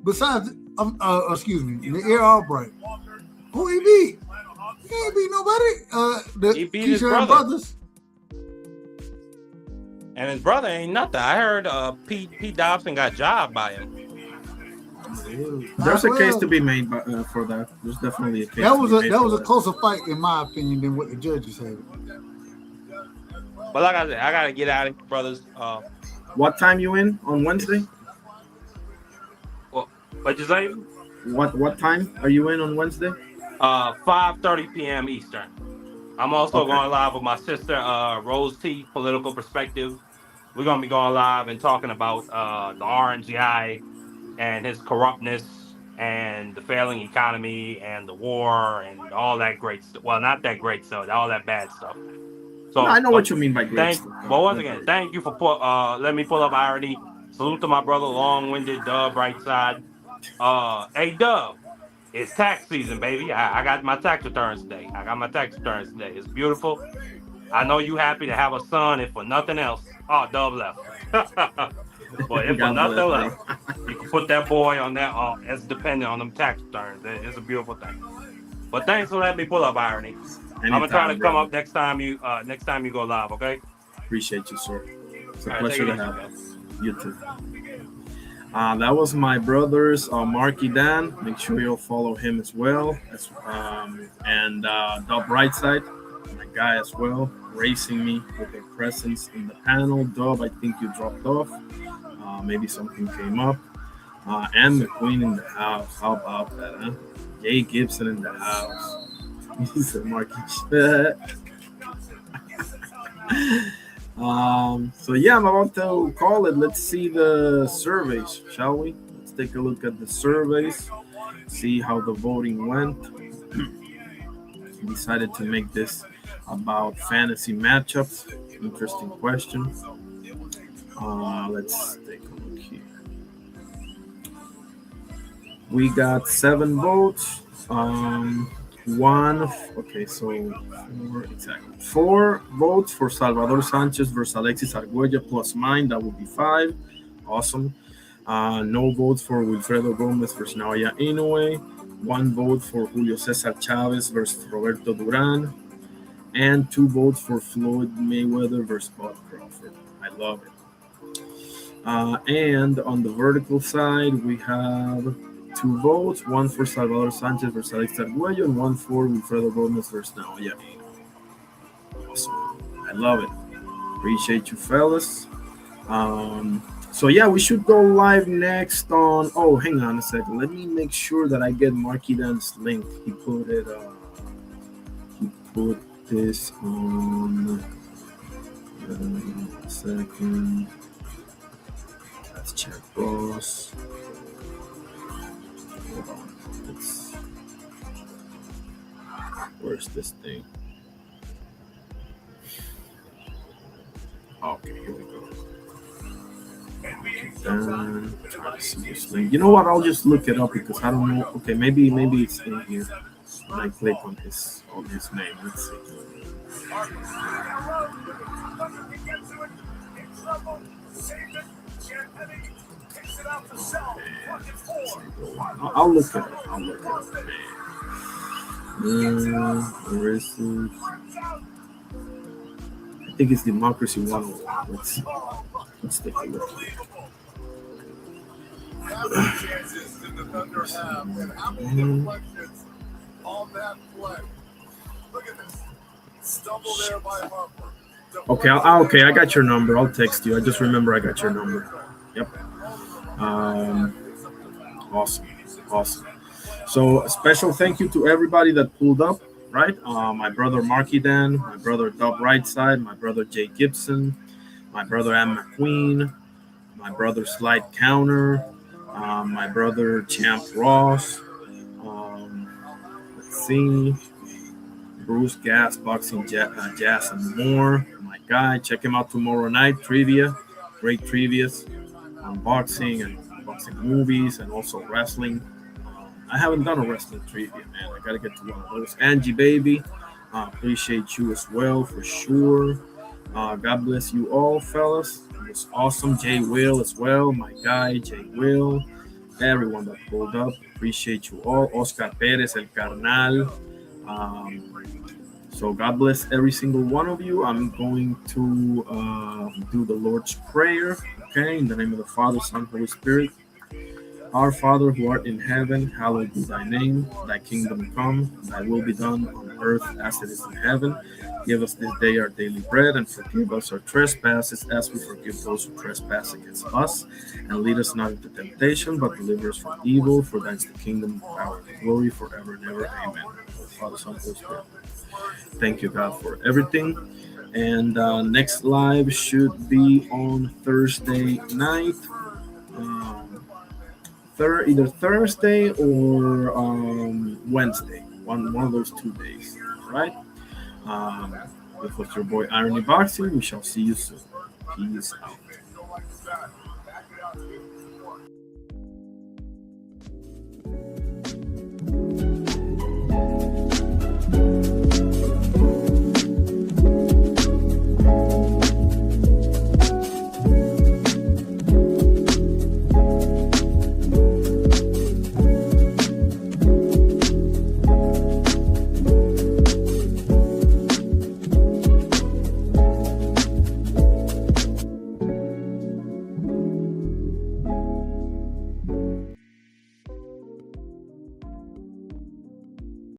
Besides, excuse me, Nair Albright. Who he beat? He ain't beat nobody. He beat his brothers. And his brother ain't nothing. I heard Pete Dobson got jobbed by him. There's a case to be made for that. There's definitely a case. That was a closer fight, in my opinion, than what the judges had. But like I said, I gotta get out of here, brothers. What time you in on Wednesday? What'd you say? What time are you in on Wednesday? 5:30 p.m. Eastern. I'm also going live with my sister, Rose T, Political Perspective. We're going to be going live and talking about the orange guy and his corruptness and the failing economy and the war and all that great stuff. Well, not that great stuff, all that bad stuff. So I know what you mean by great stuff. Well, once again, thank you for letting me pull up Irony. Salute to my brother, long-winded Dub, right side. Hey, Dub. It's tax season, baby. I got my tax returns today. It's beautiful. I know you happy to have a son, if for nothing else. Oh, Dub left. But if for nothing else, you can put that boy on that as dependent on them tax returns. It's a beautiful thing. But thanks for letting me pull up Irony. I'm gonna try to Anytime, come brother. up next time you go live. Okay. Appreciate you, sir. It's a All right. Take pleasure it to easy, have man. you. You too. That was my brother's Marky Dan. Make sure you'll follow him as well. And Dub Brightside, my guy as well, racing me with their presence in the panel. Dub, I think you dropped off. Maybe something came up. And McQueen in the house. How about that, huh? Jay Gibson in the house. He's a Marky. So yeah, I'm about to call it. Let's see the surveys, shall we? Let's take a look at the surveys, see how the voting went. Decided to make this about fantasy matchups. Interesting question. Let's take a look here. We got 7 votes. Okay, so 4 votes for Salvador Sanchez versus Alexis Arguella plus mine. That would be 5. Awesome. No votes for Wilfredo Gomez versus Naoya Inoue. 1 vote for Julio Cesar Chavez versus Roberto Duran. And 2 votes for Floyd Mayweather versus Bob Crawford. I love it. And on the vertical side, we have 2 votes, 1 for Salvador Sanchez versus Alex Arguello, and 1 for Wilfredo Gomez versus Naoya. Awesome. I love it. Appreciate you, fellas. So yeah, we should go live next on. Oh, hang on a second. Let me make sure that I get Marky Dan's link. He put it. He put this on. A second. Let's check Ross. Hold on. Where's this thing? Okay, here we go. Try to see this link. You know what? I'll just look it up because I don't know. Okay, maybe it's in here. When I click on his name, let's see. I'll look it up. Where is it? I think it's Democracy 101. Let's take a look. Okay, okay, I got your number. I'll text you. I just remember I got your number. Yep. Awesome. So a special thank you to everybody that pulled up, right? My brother Marky Dan, my brother Dub Rightside, my brother Jay Gibson, my brother Am McQueen, my brother Slide Counter, my brother Champ Ross. Let's see. Bruce Gas, Boxing Jazz and more. My guy, check him out tomorrow night. Trivia, great trivias on boxing and boxing movies and also wrestling. I haven't done a wrestling trivia, man. I gotta get to one of those. Angie Baby, appreciate you as well for sure. God bless you all, fellas. It was awesome. Jay Will as well, my guy, Jay Will. Everyone that pulled up, appreciate you all. Oscar Perez, El Carnal. So God bless every single one of you. I'm going to do the Lord's Prayer. Okay, in the name of the Father, Son, Holy Spirit. Our Father who art in heaven, hallowed be thy name. Thy kingdom come, thy will be done on earth as it is in heaven. Give us this day our daily bread, and forgive us our trespasses as we forgive those who trespass against us. And lead us not into temptation, but deliver us from evil. For thine is the kingdom, the power, and the glory, forever and ever. Amen. Father, Son, Holy Spirit. Thank you, God, for everything. And next live should be on Thursday night. Either Thursday or Wednesday, one of those 2 days, right? This was your boy Irony Boxing. We shall see you soon. Peace out.